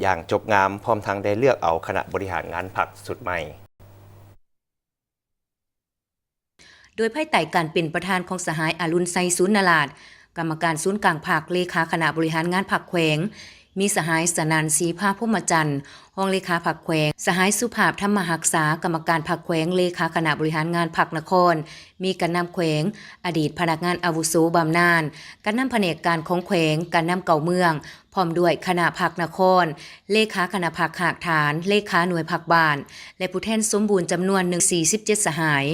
อย่างจบงามพร้อมทั้งได้เลือกเอาคณะบริหารงานพรรคสุดใหม่โดยภายใต้การเป็นประธานของสหายอรุณไซศูนย์นราชกรรมการศูนย์กลางภาคเลขาคณะบริหารงานพรรคแขวงมีสหายสนันศรีภาพมจันทร์ห้องเลขาพรรคแขวงสหายสุภาพธรรมหักษากรรมการพรรคแขวงเลขาคณะบริหารงานพรรคนครมีการนำแขวงอดีตพนักงานอาวุโสบำนาญการนำแผนกการของแขวงการนำเก่าเมืองพร้อมด้วยคณะพรรคนครเลขาคณะพรรคหากฐานเลขาหน่วยพรรคบ้านและผู้แทนสมบูรณ์จำนวน147สหาย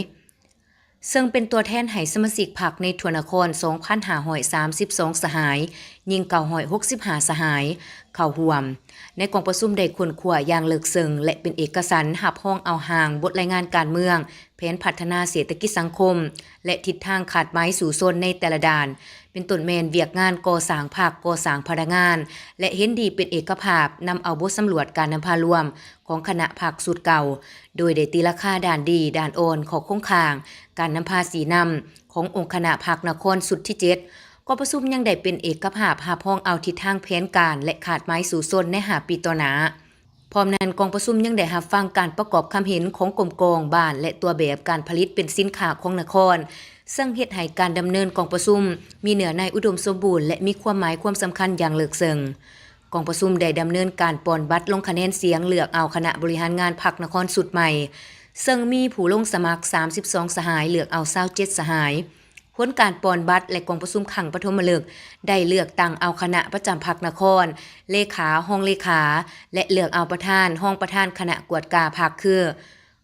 ซึ่งเป็นตัวแทนให้สมาชิกพรรคในทั่วนคร 2,532 สหายยิง965สหายเข้าร่วมในกองประชุมได้ค้นคว้าอย่างลึกซึ้งและเป็นเอกสารหับห้องเอาห่างบทรายงานการเมืองแผนพัฒนาเศรษฐกิจสังคมและทิศทางขาดไม้สู่โซนในแต่ละด้านเป็นต้นแม่นเวียกงานก่อสร้างภาคก่อสร้างพนักงานและเห็นดีเป็นเอกภาพนำเอาบทสำรวจการนำพารวมของคณะภาคสุดเก่าโดยได้ตีราคาด้านดีด้านโอนของโครงข่างการนำภาษีนำขององค์คณะภาคนครสุดที่7กประชุมยังได้เป็นเอกภาพหาพ้องเอาทิศทางแผนการและขาดไม้สู่โซนใน5 ปีต่อหน้าพร้อมนั้นกองประชุมยังได้รับฟังการประกอบความเห็นของกรมกองบ้านและตัวแบบการผลิตเป็นสินค้าของนครซึ่งเฮ็ดให้การดำเนินกองประชุมมีเนื้อในอุดมสมบูรณ์และมีความหมายความสำคัญอย่างลึกซึ้งกองประชุมได้ดำเนินการปอนบัตรลงคะแนนเสียงเลือกเอาคณะบริหารงานพรรคนครสุดใหม่ซึ่งมีผู้ลงสมัคร32สหายเลือกเอา27สหายผลการปอนบัตรและกองประชุมขังปฐมฤกษ์ได้เลือกตั้งเอาคณะประจำพรรคนครเลขาห้องเลขาและเลือกเอาประธานห้องประธานคณะกวดกาพรรคคือ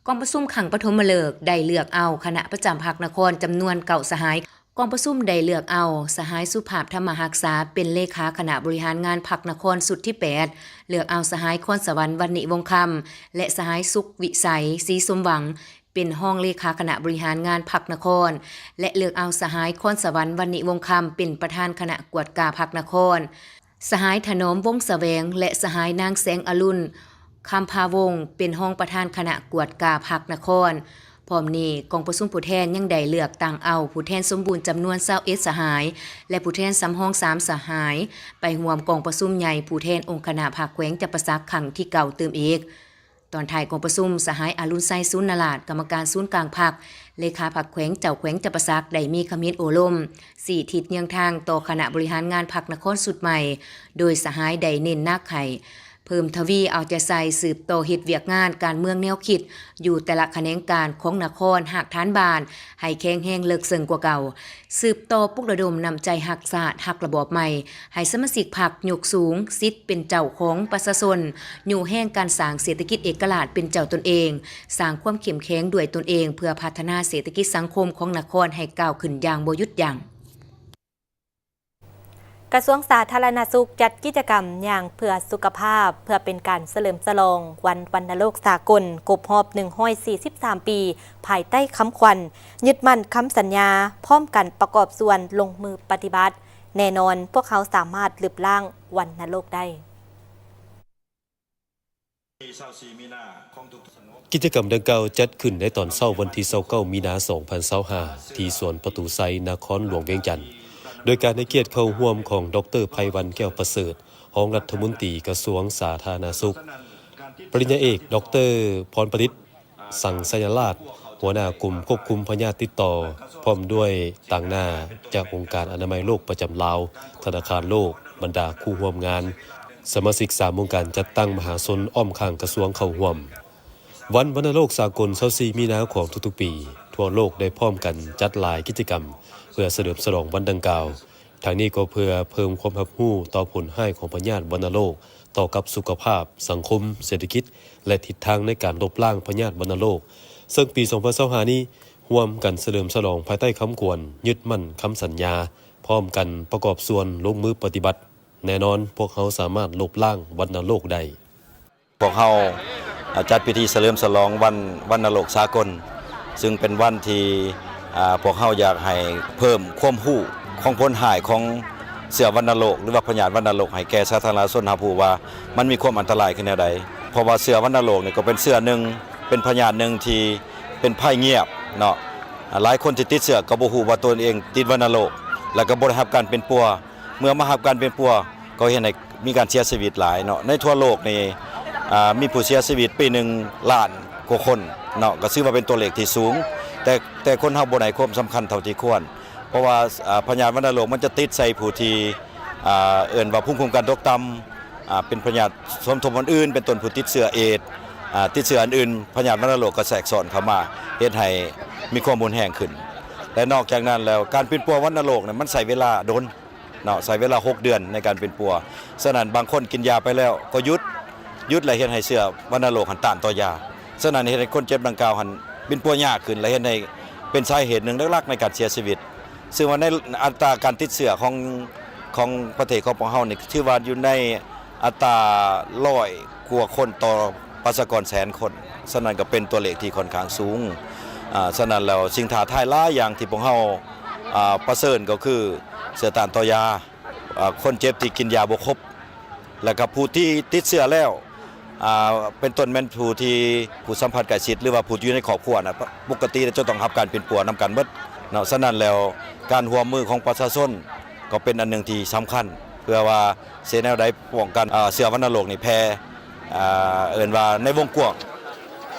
กองประชุมขังปฐมฤกษ์ได้เลือกเอาคณะประจำพรรคนครจำนวน9สหายกองประชุมได้เลือกเอาสหายสุภาพธรรมหักษาเป็นเลขาคณะบริหารงานพรรคนครสุดที่8เลือกเอาสหายคอนสวรรค์วรรณิวงศ์คำและสหายสุขวิสัยศรีสมหวังเป็นห้องเลขาคณะบริหารงานพรรคนครและเลือกเอาสหายคอนสวรรค์วรรณิวงศ์คำเป็นประธานคณะกวดกาพรรคนครสหายถนอมวงศ์แสวงและสหายนางแสงอรุณคำพาวงศ์เป็นห้องประธานคณะกวดกาพรรคนครพร้อมนี้กองประชุมผู้แทนยังได้เลือกตั้งเอาผู้แทนสมบูรณ์จำนวน21สหายและผู้แทนสำห้อง3สหายไปร่วมกองประชุมใหญ่ผู้แทนองค์คณะภาคแขวงจับประสักครั้งที่เก่าเติมอีกตอนท้ายกองประชุมสหายอรุณไซศูนย์นราชกรรมการศูนย์กลางพรรคเลขาพรรคแขวงเจ้าแขวงจับประสักได้มีคำเห็นโอลม4ทิศเยื้องทางต่อคณะบริหารงานพรรคนครสุดใหม่โดยสหายได้เน้นหนักให้เพิ่มทวีเอาใจใส่สืบต่อเฮ็ดเวียกงานการเมืองแนวคิดอยู่แต่ละแขนงการของนครหักฐานบานให้แข็งแรงเลิกซึ้งกว่าเก่าสืบต่อปลุกระดมนำใจหักศาสตร์หักระบอบใหม่ให้สมาชิกพรรคยกสูงสิทธิ์เป็นเจ้าของประชาชนอยู่แห่งการสร้างเศรษฐกิจเอกราชเป็นเจ้าตนเองสร้างความเข้มแข็งด้วยตนเองเพื่อพัฒนาเศรษฐกิจสังคมของนครให้ก้าวขึ้นอย่างบ่หยุดยั้งกระทรวงสาธารณสุขจัดกิจกรรมอย่างเพื่อสุขภาพเพื่อเป็นการเฉลิมฉลองวันวัณโรคสากลครบรอบ143 ปีภายใต้คำขวัญยึดมั่นคำสัญญาพร้อมกันประกอบส่วนลงมือปฏิบัติแน่นอนพวกเขาสามารถลืบล้างวัณโรคได้กิจกรรมดังกล่าวจัดขึ้นในตอนเช้าวันที่29มีนาคม2025ที่สวนประตูไซนครหลวงเวียงจันทน์โดยการให้เกียรติเข้าร่วมของดร.ไพวันแก้วประเสริฐรองรัฐมนตรีกระทรวงสาธารณสุขปริญญาเอกดร.พรประดิษฐ์สังสยราชหัวหน้ากลุ่มควบคุมพยาธิติดต่อพร้อมด้วยต่างหน้าจากองค์การอนามัยโลกประจำลาวธนาคารโลกบรรดาคู่ร่วมงานสมาชิก3วงการจัดตั้งมหาชนอ้อมข้างกระทรวงเข้าร่วมวันวัณโรคสากล24มีนาคมของทุกๆปีทั่วโลกได้พร้อมกันจัดหลายกิจกรรมเพื่อเฉลิมฉลองวันดังกล่าวทางนี้ก็เพื่อเพิ่มความรับรู้ต่อผลให้ของพยาธิวัณโรคต่อกับสุขภาพสังคมเศรษฐกิจและทิศทางในการลบล้างพยาธิวัณโรคซึ่งปี2025นี้ร่วมกันเฉลิมฉลองภายใต้คำขวัญยึดมั่นคำสัญญาพร้อมกันประกอบส่วนลงมือปฏิบัติแน่นอนพวกเขาสามารถลบล้างวัณโรคได้พวกเขาจัดพิธีเฉลิมฉลองวันวัณโรคสากลซึ่งเป็นวันที่พวกเขาอยากให้เพิ่มความรู้ของผลหายของเชื้อวัณโรคหรือว่าพยาธิวัณโรคให้แก่สาธารณชนรับรู้ว่ามันมีความอันตรายขึ้นแนวใดเพราะว่าเชื้อวัณโรคนี่ก็เป็นเชื้อหนึ่งเป็นพยาธิหนึ่งที่เป็นภัยเงียบเนาะหลายคนที่ติดเชื้อก็บ่ฮู้ว่าตนเองติดวัณโรคแล้วก็บ่ได้รับการเป็นปัวเมื่อมารับการเป็นปัวก็เห็นให้ มีการเสียชีวิตหลายเนาะในทั่วโลกนี่มีผู้เสียชีวิตปีหนึ่งล้านกว่าคนเนาะก็ถือว่าเป็นตัวเลขที่สูงแต่คนเฮาบ่ได้ความสำคัญเท่าที่ควรเพราะว่าพยาธิวัณโรคมันจะติดใส่ผู้ที่เอิ้นว่าภูมิคุ้มกันตกต่ำเป็นพยาธิสมทบอื่นเป็นต้นผู้ติดเชื้อเอดส์ติดเชื้ออันอื่นพยาธิวัณโรคก็แทรกซ้อนเข้ามาเฮ็ดให้มีความรุนแรงขึ้นและนอกจากนั้นแล้วการเป็นปัววัณโรคเนี่ยมันใช้เวลาโดนเนาะใช้เวลา6 เดือนในการเป็นปัวฉะนั้นบางคนกินยาไปแล้วก็หยุดและเฮ็ดให้เชื้อวัณโรคหันต้านต่อยาฉะนั้นเฮ็ดให้คนเจ็บดังกล่าวหันเป็นปัวยากขึ้นและเฮ็ดให้เป็นสาเหตุหนึ่งหลักๆในการเสียชีวิตซึ่งว่าในอัตราการติดเชื้อของประเทศของเฮานี่ถือว่าอยู่ในอัตรา100 กว่าคนต่อประชากรแสนคนฉะนั้นก็เป็นตัวเลขที่ค่อนข้างสูงฉะนั้นแล้วสิ่งท้าทายหลายอย่างที่พวกเฮาประเสริญก็คือเชื้อต้านต่อยาคนเจ็บที่กินยาบ่ครบแล้วก็ผู้ที่ติดเชื้อแล้วเป็นต้นแม่นผู้สัมผัสใกล้ชิดหรือว่าผู้อยู่ในครอบครัวนะปกติจะต้องรับการเป็นปัวนำกันเบิดเนาะฉะนั้นแล้วการร่วมมือของประชาชนก็เป็นอันหนึ่งที่สำคัญเพื่อว่าเสียแนวใดป้องกันเชื้อวัณโรคนี่แพร่เอิ้นว่าในวงกว้าง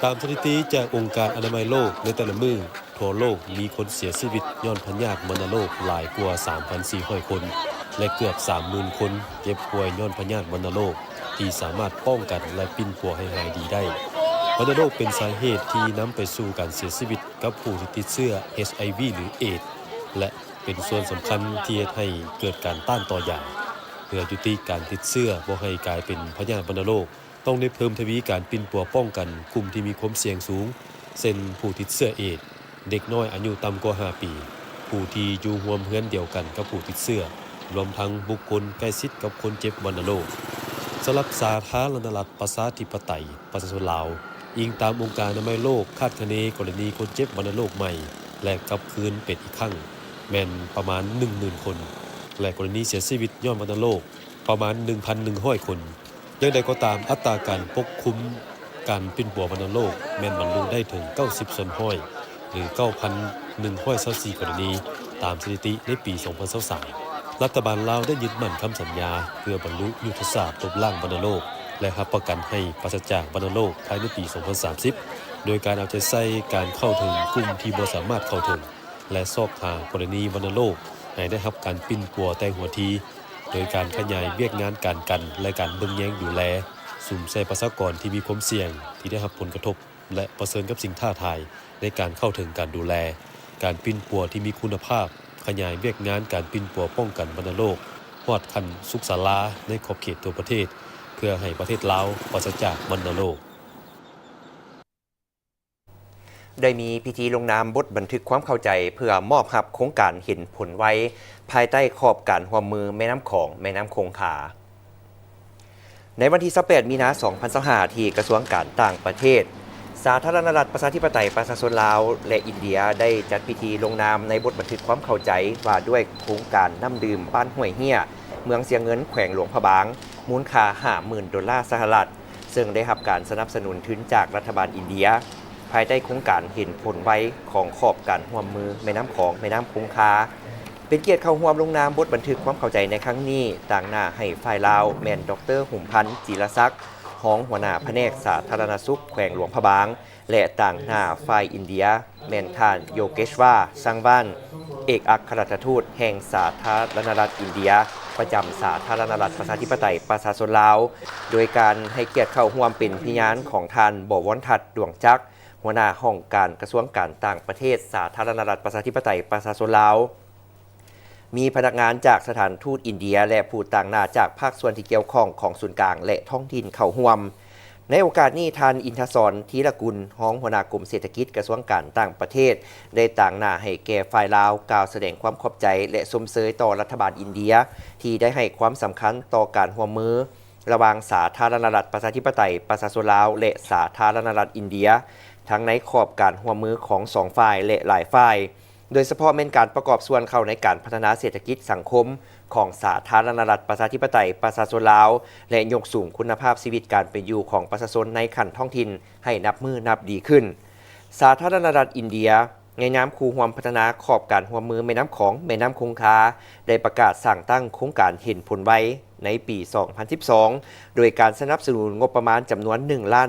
ตามสถิติจากองค์การอนามัยโลกในแต่ละมือทั่วโลกมีคนเสียชีวิตย้อนพยาธิวัณโรคหลายกว่า 3,400 คน และเกือบ 30,000 คนเจ็บป่วยย้อนพยาธิวัณโรคที่สามารถป้องกันและปิ้นปัวให้หายดีได้วัณโรคเป็นสาเหตุที่นำไปสู่การเสียชีวิตกับผู้ที่ติดเชื้อ HIV หรือเอดส์และเป็นส่วนสำคัญที่เฮ็ดให้เกิดการต้านต่อยาเพื่อยุติการติดเชื้อบ่ให้กลายเป็นพยาธิวัณโรคต้องได้เพิ่มทวีการปิ้นปัวป้องกันกลุ่มที่มีความเสี่ยงสูงเช่นผู้ติดเชื้อเอดส์เด็กน้อยอายุต่ำกว่า5 ปีผู้ที่อยู่ร่วมเรือนเดียวกันกับผู้ติดเชื้อรวมทั้งบุคคลใกล้ชิดกับคนเจ็บวัณโรคสำหรับสาธารณรัฐประชาธิปไตยประชาชนลาวอิงตามองค์การอนามัยโลกคาดคะเนกรณีคนเจ็บวัณโรคใหม่และกลับคืนเป็นอีกครั้งแม่นประมาณ 10,000 คนและกรณีเสียชีวิตย้อนวัณโรคประมาณ 1,100 คนอย่างใดก็ตามอัตราการปกคุมการปิ้นปัววัณโรคแม่นบรรลุได้ถึง 90 ส่วนร้อยหรือ 9,124 กรณีตามสถิติในปี 2023รัฐบาลลาวได้ยึดมั่นคำสัญญาเพื่อบรรลุยุทธศาสตร์ลบล้างวัณโรคและรับประกันให้ปราศจากวัณโรคภายในปี 2030 โดยการเอาใจใส่การเข้าถึงกลุ่มที่บ่สามารถเข้าถึงและซอกหากรณีวัณโรคให้ได้รับการปิ้นปัวแต่หัวทีโดยการขยายเวียกงานการกันและการเบิ่งแยงดูแลสุ่มใส่ประชากรที่มีความเสี่ยงที่ได้รับผลกระทบและเผชิญกับสิ่งท้าทายในการเข้าถึงการดูแลการปิ้นปัวที่มีคุณภาพขยายเวียกงานการปิ้นปัวป้องกันวัณโรคฮอดขั้นสุขศาลาในขอบเขตตัวประเทศเพื่อให้ประเทศลาวปราศจากวัณโรคได้มีพิธีลงนามบทบันทึกความเข้าใจเพื่อมอบรับโครงการเห็นผลไว้ภายใต้ขอบการร่วมมือแม่น้ำของแม่น้ำคงคาในวันที่28 มีนาคม 2025 ที่กระทรวงการต่างประเทศสาธารณรัฐประชาธิปไตยประชาชนลาวและอินเดียได้จัดพิธีลงนามในบทบันทึกความเข้าใจว่าด้วยโครงการน้ำดื่มบ้านห้วยเหี้ยเมืองเสียเงินแขวงหลวงพะบางมูลค่า 50,000 ดอลลาร์สหรัฐซึ่งได้รับการสนับสนุนทุนจากรัฐบาลอินเดียภายใต้โครงการเห็นผลไว้ของขอบการร่วมมือแม่น้ำของแม่น้ำคงคาเป็นเกียรติเข้าร่วมลงนามบทบันทึกความเข้าใจในครั้งนี้ต่างหน้าให้ฝ่ายลาวแม่นดร.หุ่มพันธ์จิรศักดิ์รองหัวหน้าแผนกสาธารณสุขแขวงหลวงพะบางและต่างหน้าฝ่ายอินเดียแม่นท่านโยเกชวาสังวานเอกอัครราชทูตแห่งสาธารณรัฐอินเดียประจำสาธารณรัฐประชาธิปไตยประชาชนลาวโดยการให้เกียรติเข้าร่วมเป็นพยานของท่านบวรทัศน์ดวงจักรหัวหน้าห้องการกระทรวงการต่างประเทศสาธารณรัฐประชาธิปไตยประชาชนลาวมีพนักงานจากสถานทูตอินเดียและผู้ต่างหน้าจากภาคส่วนที่เกี่ยวข้องของศูนย์กลางและท้องถิ่นเข้าร่วมในโอกาสนี้ท่านอินทศรธีรกุลรองหัวหน้ากรมเศรษฐกิจกระทรวงการต่างประเทศได้ต่างหน้าให้แก่ฝ่ายลาวกล่าวแสดงความขอบใจและสมเสยต่อรัฐบาลอินเดียที่ได้ให้ความสำคัญต่อการร่วมมือระหว่างสาธารณรัฐประชาธิปไตยประชาชนลาวและสาธารณรัฐอินเดียทั้งในขอบการร่วมมือของสองฝ่ายและหลายฝ่ายโดยเฉพาะเป็นการประกอบส่วนเข้าในการพัฒนาเศรษฐกิจสังคมของสาธารณรัฐประชาธิปไตยประชาชนลาวและยกสูงคุณภาพชีวิตการเป็นอยู่ของประชาชนในขั้นท้องถิ่นให้นับมือนับดีขึ้นสาธารณรัฐอินเดียในนามคู่ร่วมพัฒนาขอบการร่วมมือแม่น้ำของแม่น้ำคงคาได้ประกาศสั่งตั้งโครงการเห็นผลไว้ ในปี 2012 โดยการสนับสนุนงบประมาณจำนวน$1 ล้าน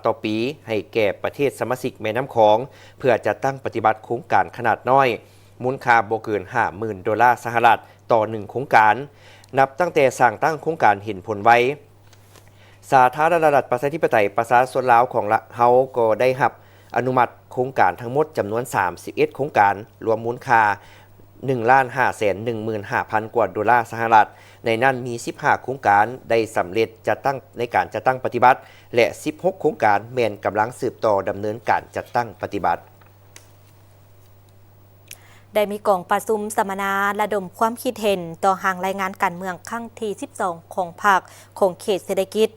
ต่อปีให้แก่ประเทศสมาชิกแม่น้ำคองเพื่อจะตั้งปฏิบัติโครงการขนาดน้อยมูลค่าบ่เกิน$50,000ต่อ1โครงการนับตั้งแต่สร้างตั้งโครงการเห็นผลไว้สาธารณรัฐประชาธิปไตยประชาชนลาวของเฮาก็ได้รับอนุมัติโครงการทั้งหมดจำนวน31โครงการรวมมูลค่า$1,515,000 กว่า$ในนั้นมี15โครงการได้สำเร็จจัดตั้งในการจัดตั้งปฏิบัติและ16โครงการแม่นกำลังสืบต่อดำเนินการจัดตั้งปฏิบัติได้มีกองประชุมสัมมนาระดมความคิดเห็นต่อหางรายงานการเมืองครั้งที่12ของภาคของเขตเศรษฐกิจ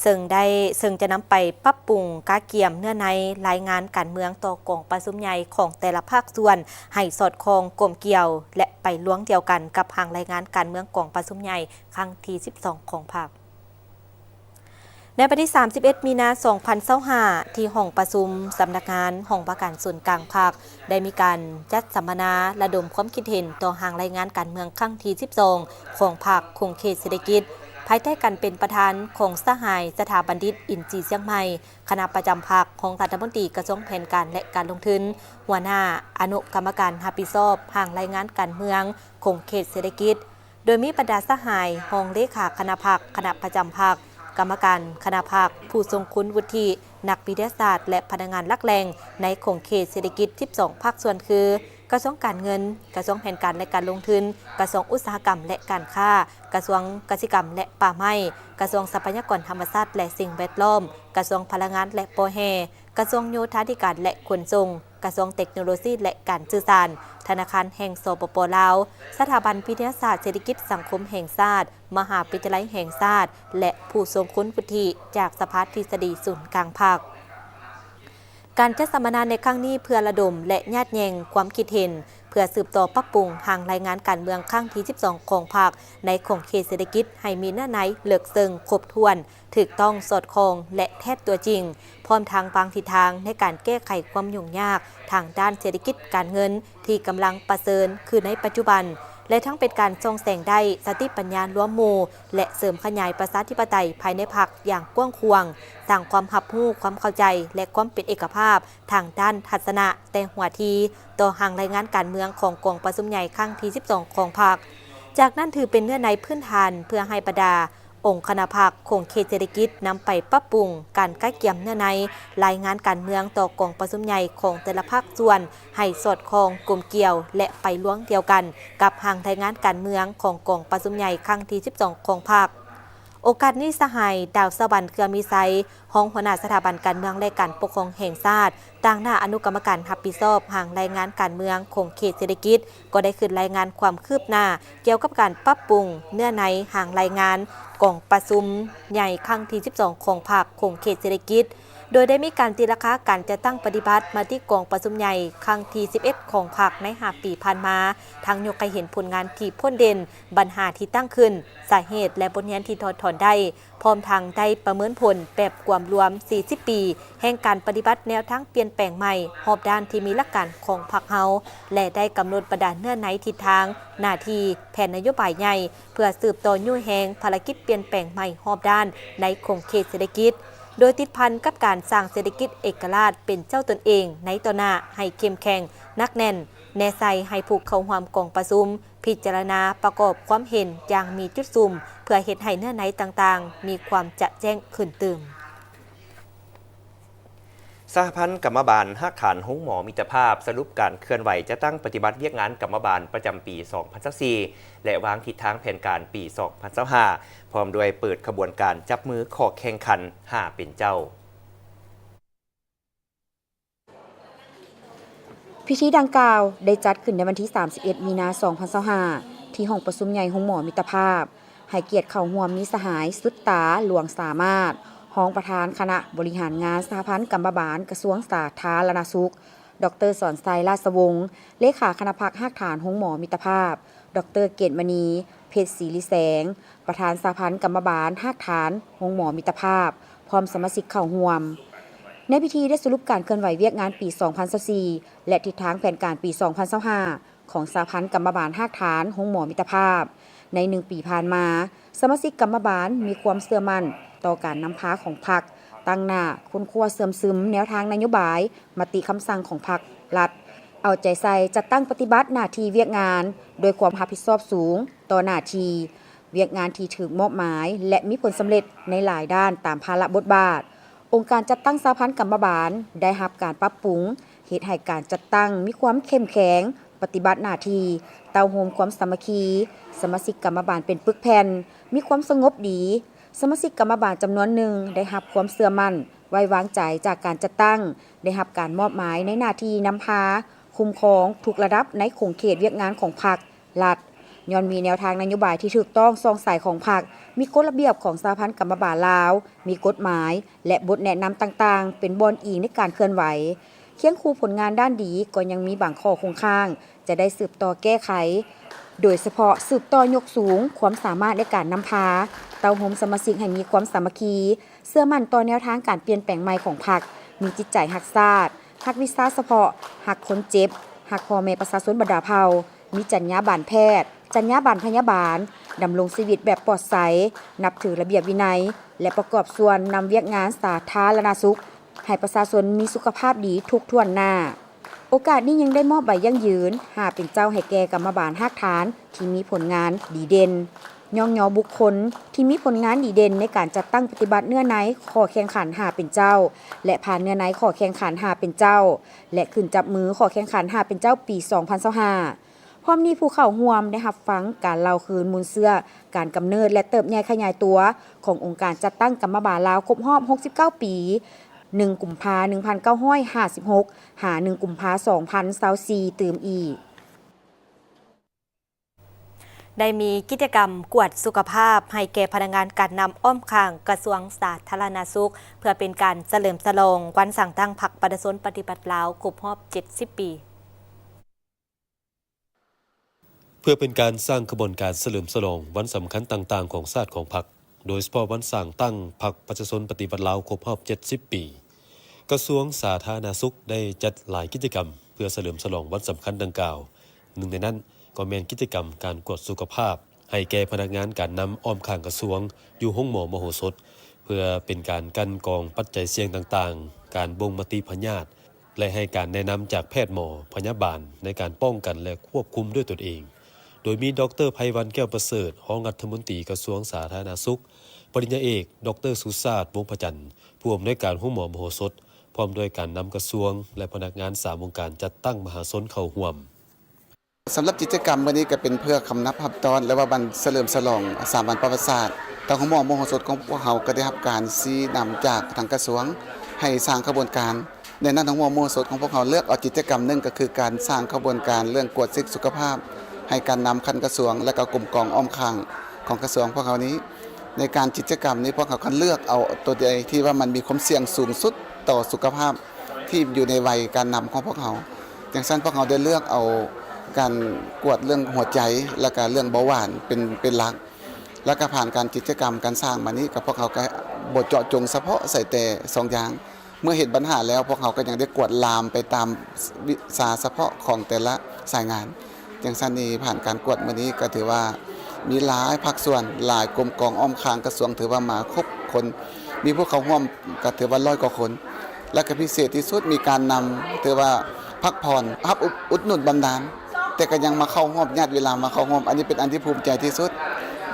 ซึ่งจะนำไปปรับปรุงกาเกี่ยมเนื้อในรายงานการเมืองต่อกองประชุมใหญ่ของแต่ละภาคส่วนให้สอดคล้องกลมเกี่ยวและไปล้วงเดียวกันกับหางรายงานการเมืองกองประชุมใหญ่ครั้งที่12ของภาคในวันที่31 มีนาคม 2025 ที่ห้องประชุมสำนักงานห้องประการส่วนกลางภาคได้มีการจัดสัมมนาระดมความคิดเห็นต่อหางรายงานการเมืองครั้งที่12ของภาคของเขตเศรษฐกิจภายใต้การเป็นประธานของสหายสถาบันดิษฐ์อินทรีย์เชียงใหม่คณะประจำภาคของรัฐมนตรีกระทรวงแผนการและการลงทุนหัวหน้าอนุกรรมการรับผิดชอบหางรายงานการเมืองของเขตเศรษฐกิจโดยมีบรรดาสหายห้องเลขาคณะภาคคณะประจำภาคกรรมการคณะภาคผู้ทรงคุณวุฒินักวิทยาศาสตร์และพนักงานหลักแหล่งในของเขตเศรษฐกิจ12ภาคส่วนคือกระทรวงการเงินกระทรวงแผนการและการลงทุนกระทรวงอุตสาหกรรมและการค้ากระทรวงเกษตรกรรมและป่าไม้กระทรวงทรัพยากรธรรมชาติและสิ่งแวดล้อมกระทรวงพลังงานและปอแฮกระทรวงโยธาธิการและขนส่งกระทรวงเทคโนโลยีและการสื่อสารธนาคารแห่งสปป.ลาวสถาบันวิทยาศาสตร์เศรษฐกิจสังคมแห่งชาติมหาวิทยาลัยแห่งชาติและผู้ทรงคุณวุฒิจากสภาทฤษฎีศูนย์กลางภาคการจัดสัมมนาในครั้งนี้เพื่อระดมและญาติแยงความคิดเห็นเพื่อสืบต่อปรับปรุงหางรายงานการเมืองครั้งที่12ของภาคในของเขตเศรษฐกิจให้มีเนื้อในเลิกเซิงครบถ้วนถูกต้องสอดคล้องและแท้ตัวจริงพร้อมทางวางทิศทางในการแก้ไขความยุ่งยากทางด้านเศรษฐกิจการเงินที่กำลังประเสริญคือในปัจจุบันและทั้งเป็นการส่องแสงได้สติปัญญาล้วนหมู่และเสริมขยายประชาธิปไตยภายในพรรคอย่างกว้างขวางสร้างความรับรู้ความเข้าใจและความเป็นเอกภาพทางด้านทัศนะแต่หัวทีต่อหางรายงานการเมืองของกองประชุมใหญ่ครั้งที่12ของพรรคจากนั้นถือเป็นเนื้อในพื้นฐานเพื่อให้บรรดาองค์คณะภาคของเขตเศรษฐกิจนำไปปรับปรุงการใกล้เคียงเนื้อในรายงานการเมืองต่อกองประชุมใหญ่ของแต่ละภาคส่วนให้สอดคล้องกลมเกี่ยวและไปล้วงเดียวกันกับหางรายงานการเมืองของกองประชุมใหญ่ครั้งที่12ของภาคโอกาสนี้สหายดาวสวรรค์เครือมีไซห้องหัวหน้าสถาบันการเมืองและการปกครองแห่งชาติต่างหน้าอนุกรรมการรับผิดชอบหางรายงานการเมืองของเขตเศรษฐกิจก็ได้ขึ้นรายงานความคืบหน้าเกี่ยวกับการปรับปรุงเนื้อในหางรายงานกองประชุมใหญ่ครั้งที่12ของภาคของเขตเศรษฐกิจโดยได้มีการตีราคาการจะตั้งปฏิบัติมาที่กองประชุมใหญ่ครั้งที่11ของภาคใน5 ปีผ่านมาทั้งยกให้เห็นผลงานที่พ้นเด่นปัญหาที่ตั้งขึ้นสาเหตุและบทเรียนที่ถอดถอนได้พร้อมทางได้ประเมินผลแบบรวมรวม40 ปีแห่งการปฏิบัติแนวทางเปลี่ยนแปลงใหม่รอบด้านที่มีหลักการของพรรคเฮาและได้กำหนดประดานเนื้อในทิศทางหน้าที่แผนนโยบายใหญ่เพื่อสืบต่อยุ่ยแหงภารกิจเปลี่ยนแปลงใหม่รอบด้านในของเขตเศรษฐกิจโดยติดพันกับการสร้างเศรษฐกิจเอกราชเป็นเจ้าตนเองในต่อหน้าให้เข้มแข็งนักแน่นแน่ใจให้ผู้เข้าร่วมกองประชุมพิจารณาประกอบความเห็นอย่างมีจุดซุ่มเพื่อเฮ็ดให้เนื้อในต่างๆมีความจะแจ้งขึ้นตื่มสหพันธ์กรรมบาลฮักฐานห้องหมอมิตรภาพสรุปการเคลื่อนไหวจะตั้งปฏิบัติเวียกงานกรรมบาลประจำปี 2024 และวางทิศทางแผนการปี 2025 พร้อมด้วยเปิดขบวนการจับมือขอแข่งขัน5เป็นเจ้าพิธีดังกล่าวได้จัดขึ้นในวันที่ 31 มีนาคม 2025 ที่ห้องประชุมใหญ่ห้องหมอมิตรภาพให้เกียรติเข้าร่วมมีสหายสุดตาหลวงสามารถรองประธานคณะบริหารงานสหพันธ์กรรมบาลกระทรวงสาธารณสุขดร.สอนไซราชวงศ์เลขาคณะพรรคฮักฐานห้องหมอมิตรภาพดร.เกตมณีเพชรศรีลิแสงประธานสหพันธ์กรรมบาลฮักฐานห้องหมอมิตรภาพพร้อมสมาชิกเข้าร่วมในพิธีได้สรุปการเคลื่อนไหวเวียกงานปี 2024 และทิศทางแผนการปี 2025 ของสหพันธ์กรรมบาลฮักฐานห้องหมอมิตรภาพ ใน1 ปีผ่านมาสมาชิกกรรมบาลมีความเชื่อมั่นต่อการนำพาของพรรคตั้งหน้าค้นคว้าเสริมซึมแนวทางนโยบายมติคำสั่งของพรรครัฐเอาใจใส่จัดตั้งปฏิบัติหน้าที่เวียกงานโดยความรับผิดชอบสูงต่อหน้าที่เวียกงานที่ถูกมอบหมายและมีผลสำเร็จในหลายด้านตามภาระบทบาทองค์การจัดตั้งสหพันธ์กรรมบาลได้รับการปรับปรุงเฮ็ดให้การจัดตั้งมีความเข้มแข็งปฏิบัติหน้าที่เต้าโฮมความสามัคคีสมาชิกกรรมบาลเป็นปึกแผ่นมีความสงบดีสมาชิกกรรมบาลจำนวนหนึ่งได้รับความเชื่อมั่นไว้วางใจจากการจัดตั้งได้รับการมอบหมายในหน้าที่นำพาคุ้มครองทุกระดับในขงเขตเวียกงานของพรรครัฐย้อนมีแนวทางนโยบายที่ถูกต้องซองสายของพรรคมีกฎระเบียบของสหพันธ์กรรมบาลลาวมีกฎหมายและบทแนะนำต่างๆเป็นบอนอิงในการเคลื่อนไหวเคียงคู่ผลงานด้านดีก็ยังมีบางข้อคงค้างจะได้สืบต่อแก้ไขโดยเฉพาะสืบต่อยกสูงความสามารถในการนำพาเต้าโฮมสมาชิกให้มีความสามัคคีเชื่อมั่นต่อแนวทางการเปลี่ยนแปลงใหม่ของพรรคมีจิตใจรักชาติรักวิชาเฉพาะรักคนเจ็บรักพ่อแม่ประชาชนบรรดาเผ่ามีจรรยาบรรณแพทย์จรรยาบรรณพยาบาลดำรงชีวิตแบบปลอดภัยนับถือระเบียบวินัยและประกอบส่วนนำเวียกงานสาธารณสุขให้ประชาชนมีสุขภาพดีทุกท่วนหน้าโอกาสนี้ยังได้มอบใบยั่งยืนหาเป็นเจ้าให้แก่กรรมบาลภาคฐานที่มีผลงานดีเด่นย่องยอบุคคลที่มีผลงานดีเด่นในการจัดตั้งปฏิบัติเนื้อในขอแข่งขันหาเป็นเจ้าและผ่านเนื้อในขอแข่งขันหาเป็นเจ้าและขึ้นจับมือขอแข่งขันหาเป็นเจ้าปี2025พร้อมนี้ผู้เข้าร่วมได้รับฟังการเล่าคืนมูลเสื้อการกำเนิดและเติบใหญ่ขยายตัวขององค์การจัดตั้งกรรมบาลลาวครบรอบ69 ปี1 กุมภาพันธ์ 1956 หา 1 กุมภาพันธ์ 2024ตื่มอีกได้มีกิจกรรมกวดสุขภาพให้แก่พนักงานการนำอ้อมข้างกระทรวงสาธารณสุขเพื่อเป็นการเฉลิมฉลองวันสั่งตั้งพรรคประชาชนปฏิบัติลาวครบรอบ70 ปีเพื่อเป็นการสร้างขบวนการเฉลิมฉลองวันสำคัญต่างๆของชาติของพรรคโดยเฉพาะวันสร้างตั้งพรรคประชาชนปฏิบัติลาวครบรอบ70 ปีกระทรวงสาธารณสุขได้จัดหลายกิจกรรมเพื่อเฉลิมฉลองวันสำคัญดังกล่าวหนึ่งในนั้นก็แม่นกิจกรรมการกวดสุขภาพให้แก่พนักงานการนำอ้อมข้างกระทรวงอยู่ห้องหมอมโหสถเพื่อเป็นการกันกองปัจจัยเสี่ยงต่างๆการบ่งมติพยาธิและให้การแนะนำจากแพทย์หมอพยาบาลในการป้องกันและควบคุมด้วยตนเองโดยมีดร.ไพวันแก้วประเสริฐรองรัฐมนตรีกระทรวงสาธารณสุขปริญญาเอกดร.สุชาติวงศ์พจันทร์ผู้อำนวยการห้องหมอมโหสถพร้อมด้วยการนำกระทรวงและพนักงาน3องค์การจัดตั้งมหาชนเข้าร่วมสำหรับกิจกรรมวันนี้ก็เป็นเพื่อคำนับรับตอนและว่าวันเฉลิมฉลอง3 วันประวัติศาสตร์ทางของหมอมโหสถของพวกเราก็ได้รับการชี้นำจากทางกระทรวงให้สร้างขบวนการในนั้นทางหมอมโหสถของพวกเราเลือกเอากิจกรรมนึงก็คือการสร้างขบวนการเรื่องกวดเช็คสุขภาพให้การนำคันกระทรวงและก็กลุ่มกองอ้อมข้างของกระทรวงพวกเขานี้ในการกิจกรรมนี้พวกเขาคันเลือกเอาตัวใดที่ว่ามันมีความเสี่ยงสูงสุดต่อสุขภาพที่อยู่ในวัยการนำของพวกเขาอย่างเช่นพวกเขาได้เลือกเอาการกวดเรื่องหัวใจและก็เรื่องเบาหวานเป็นหลักแล้วก็ผ่านการกิจกรรมการสร้างมานี้กับพวกเขาก็บทเจาะจงเฉพาะใส่แต่2 อย่างเมื่อเห็นปัญหาแล้วพวกเขาก็ยังได้กวดลามไปตามวิชาเฉพาะของแต่ละสายงานอย่างเช่นนี้ผ่านการกวดมานี้ก็ถือว่ามีหลายภาคส่วนหลายกรมกองอ้อมข้างกระทรวงถือว่ามาครบคนมีพวกเขาร่วมก็ถือว่า100 กว่าคนและก็พิเศษที่สุดมีการนำถือว่าพักผ่อนรับอุดหนุนบำนาญแต่ก็ยังมาเข้าร่วมญาติเวลามาเข้าร่วมอันนี้เป็นอันที่ภูมิใจที่สุด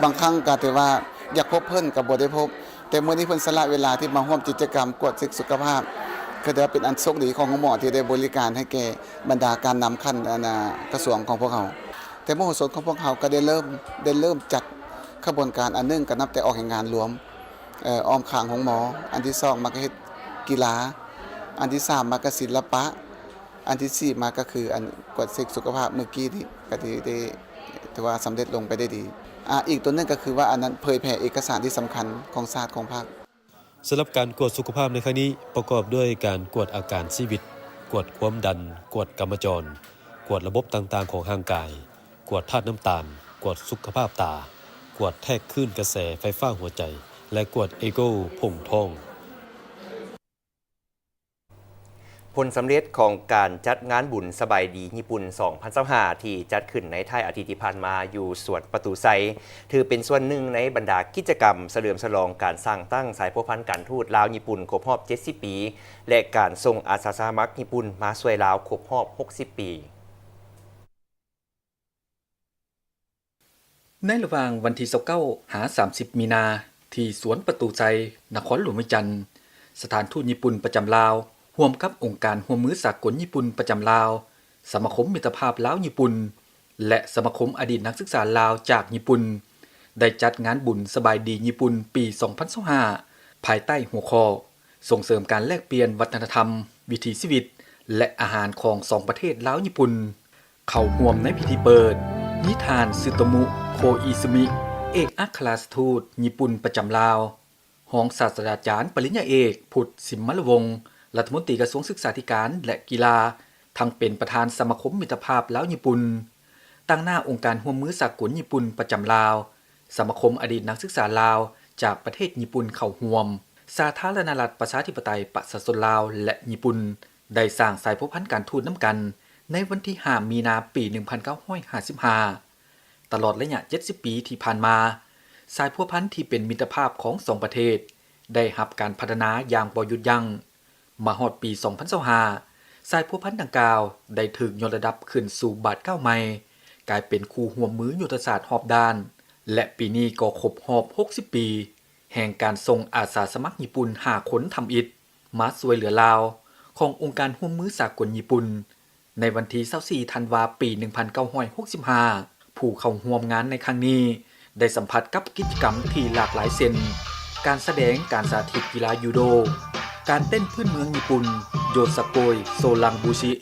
บางครั้งก็ถือว่าอยากพบเพิ่นก็บ่ได้พบแต่เมื่อนี้เพิ่นสละเวลาที่มาร่วมกิจกรรมกวดเช็คสุขภาพก็ถือว่าเป็นอันโชคดีของหมอที่ได้บริการให้แก่บรรดาการนำขั้นกระทรวงของพวกเขาแต่มโหสถของพวกเขาก็ได้เริ่มจัดขบวนการอันนึงก็นับแต่ออกแห่งงานรวมอ้อมข้างของหมออันที่2มาก็เฮ็ดกีฬาอันที่3มาก็ศิลปะอันที่4มาก็คืออันกวดเช็คสุขภาพเมื่อกี้นี่ก็ได้ถือว่าสำเร็จลงไปได้ดีอีกตัวนึงก็คือว่าอันนั้นเผยแผ่เอกสารที่สำคัญของศาสตร์ของพรรคสำหรับการกวดสุขภาพในครั้งนี้ประกอบด้วยการกวดอาการชีวิตกวดความดันกวดกรรมจรกวดระบบต่างๆของร่างกายกวดธาตุน้ำตาลกวดสุขภาพตากวดแทรกคลื่นกระแสไฟฟ้าหัวใจและกวดเอโกผงทอง ผลสำเร็จของการจัดงานบุญสบายดีญี่ปุ่น 2025 ที่จัดขึ้นในไทยอาทิตย์ที่ผ่านมาอยู่สวนประตูไซถือเป็นส่วนหนึ่งในบรรดากิจกรรมเฉลิมฉลองการสร้างตั้งสายพัวพันธ์การทูตลาวญี่ปุ่นครบรอบ 70 ปี และการส่งอาสาสมัครญี่ปุ่นมาช่วยลาวครบรอบ 60 ปี ในระหว่างวันที่29หา30 มีนาที่สวนประตูใจนครหลวงเวียงจันทน์สถานทูตญี่ปุ่นประจำลาวร่วมกับองค์การร่วมมือสากลญี่ปุ่นประจำลาวสมาคมมิตรภาพลาวญี่ปุ่นและสมาคมอดีตนักศึกษาลาวจากญี่ปุ่นได้จัดงานบุญสบายดีญี่ปุ่นปี 2025 ภายใต้หัวข้อส่งเสริมการแลกเปลี่ยนวัฒนธรรมวิถีชีวิตและอาหารของสองประเทศลาวญี่ปุ่นเข้าร่วมในพิธีเปิดนิทานซึโตมุโคอิซึมิเอกอัครราชทูตญี่ปุ่นประจำลาวรองศาสตราจารย์ปริญญาเอกพุทธสิมมลวงศ์รัฐมนตรีกระทรวงศึกษาธิการและกีฬาทั้งเป็นประธานสมาคมมิตรภาพลาวญี่ปุ่นตั้งหน้าองค์การร่วมมือสากลญี่ปุ่นประจำลาวสมาคมอดีตนักศึกษาลาวจากประเทศญี่ปุ่นเข้าร่วมสาธารณรัฐประชาธิปไตยประชาชนลาวและญี่ปุ่นได้สร้างสายพัวพันธ์การทูตน้ำกันในวันที่ 5 มีนาปี 1955 ตลอดระยะ 70 ปีที่ผ่านมาสายพัวพันธ์ที่เป็นมิตรภาพของสองประเทศได้รับการพัฒนาอย่างบ่หยุดยั้งมาฮอดปี 2025 สายพัวพันธ์ดังกล่าวได้ถูกยกระดับขึ้นสู่บาท9ใหม่กลายเป็นคู่ร่วมมือยุทธศาสตร์รอบด้านและปีนี้ก็ครบรอบ 60 ปีแห่งการส่งอาสาสมัครญี่ปุ่น5 คนทำอิฐมาช่วยเหลือลาวขององค์การร่วมมือสากลญี่ปุ่นในวันที่24 ธันวาคม ปี 1965 ผู้เข้าร่วมงานในครั้งนี้ได้สัมผัสกับกิจกรรมที่หลากหลายเช่นการแสดงการสาธิตกีฬายูโดการเต้นพื้นเมืองญี่ปุ่นโยสโกยโซลังบูชิ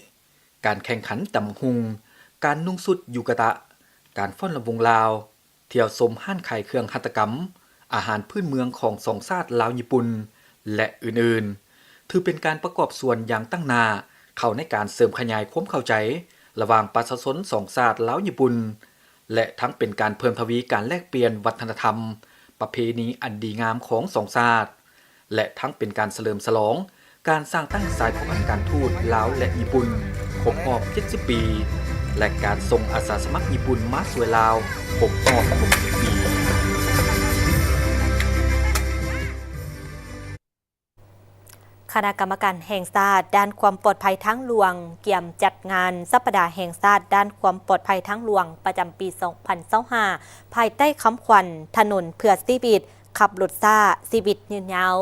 การแข่งขันตำฮุงการนุ่งสุดยูกะตะการฟ้อนรำวงลาวเที่ยวชมห้านขายเครื่องหัตถกรรมอาหารพื้นเมืองของสองชาติลาวญี่ปุ่นและอื่นๆถือเป็นการประกอบส่วนอย่างตั้งหน้าเข้าในการเสริมขยายความเข้าใจระหว่างประชาชนสองชาติลาวญี่ปุ่นและทั้งเป็นการเพิ่มทวีการแลกเปลี่ยนวัฒนธรรมประเพณีอันดีงามของสองชาติและทั้งเป็นการเฉลิมฉลองการสร้างตั้งสายพัวพันธ์การทูตลาวและญี่ปุ่นครบรอบ 70 ปีและการส่งอาสาสมัครญี่ปุ่นมาช่วยลาวครบรอบ 60 ปี คณะกรรมการแห่งชาติด้านความปลอดภัยทางหลวงเกี่ยมจัดงานสัปดาห์แห่งชาติด้านความปลอดภัยทางหลวงประจำปี 2025 ภายใต้คำขวัญถนนเพื่อชีวิตขับรถซ่าชีวิตยืนยาว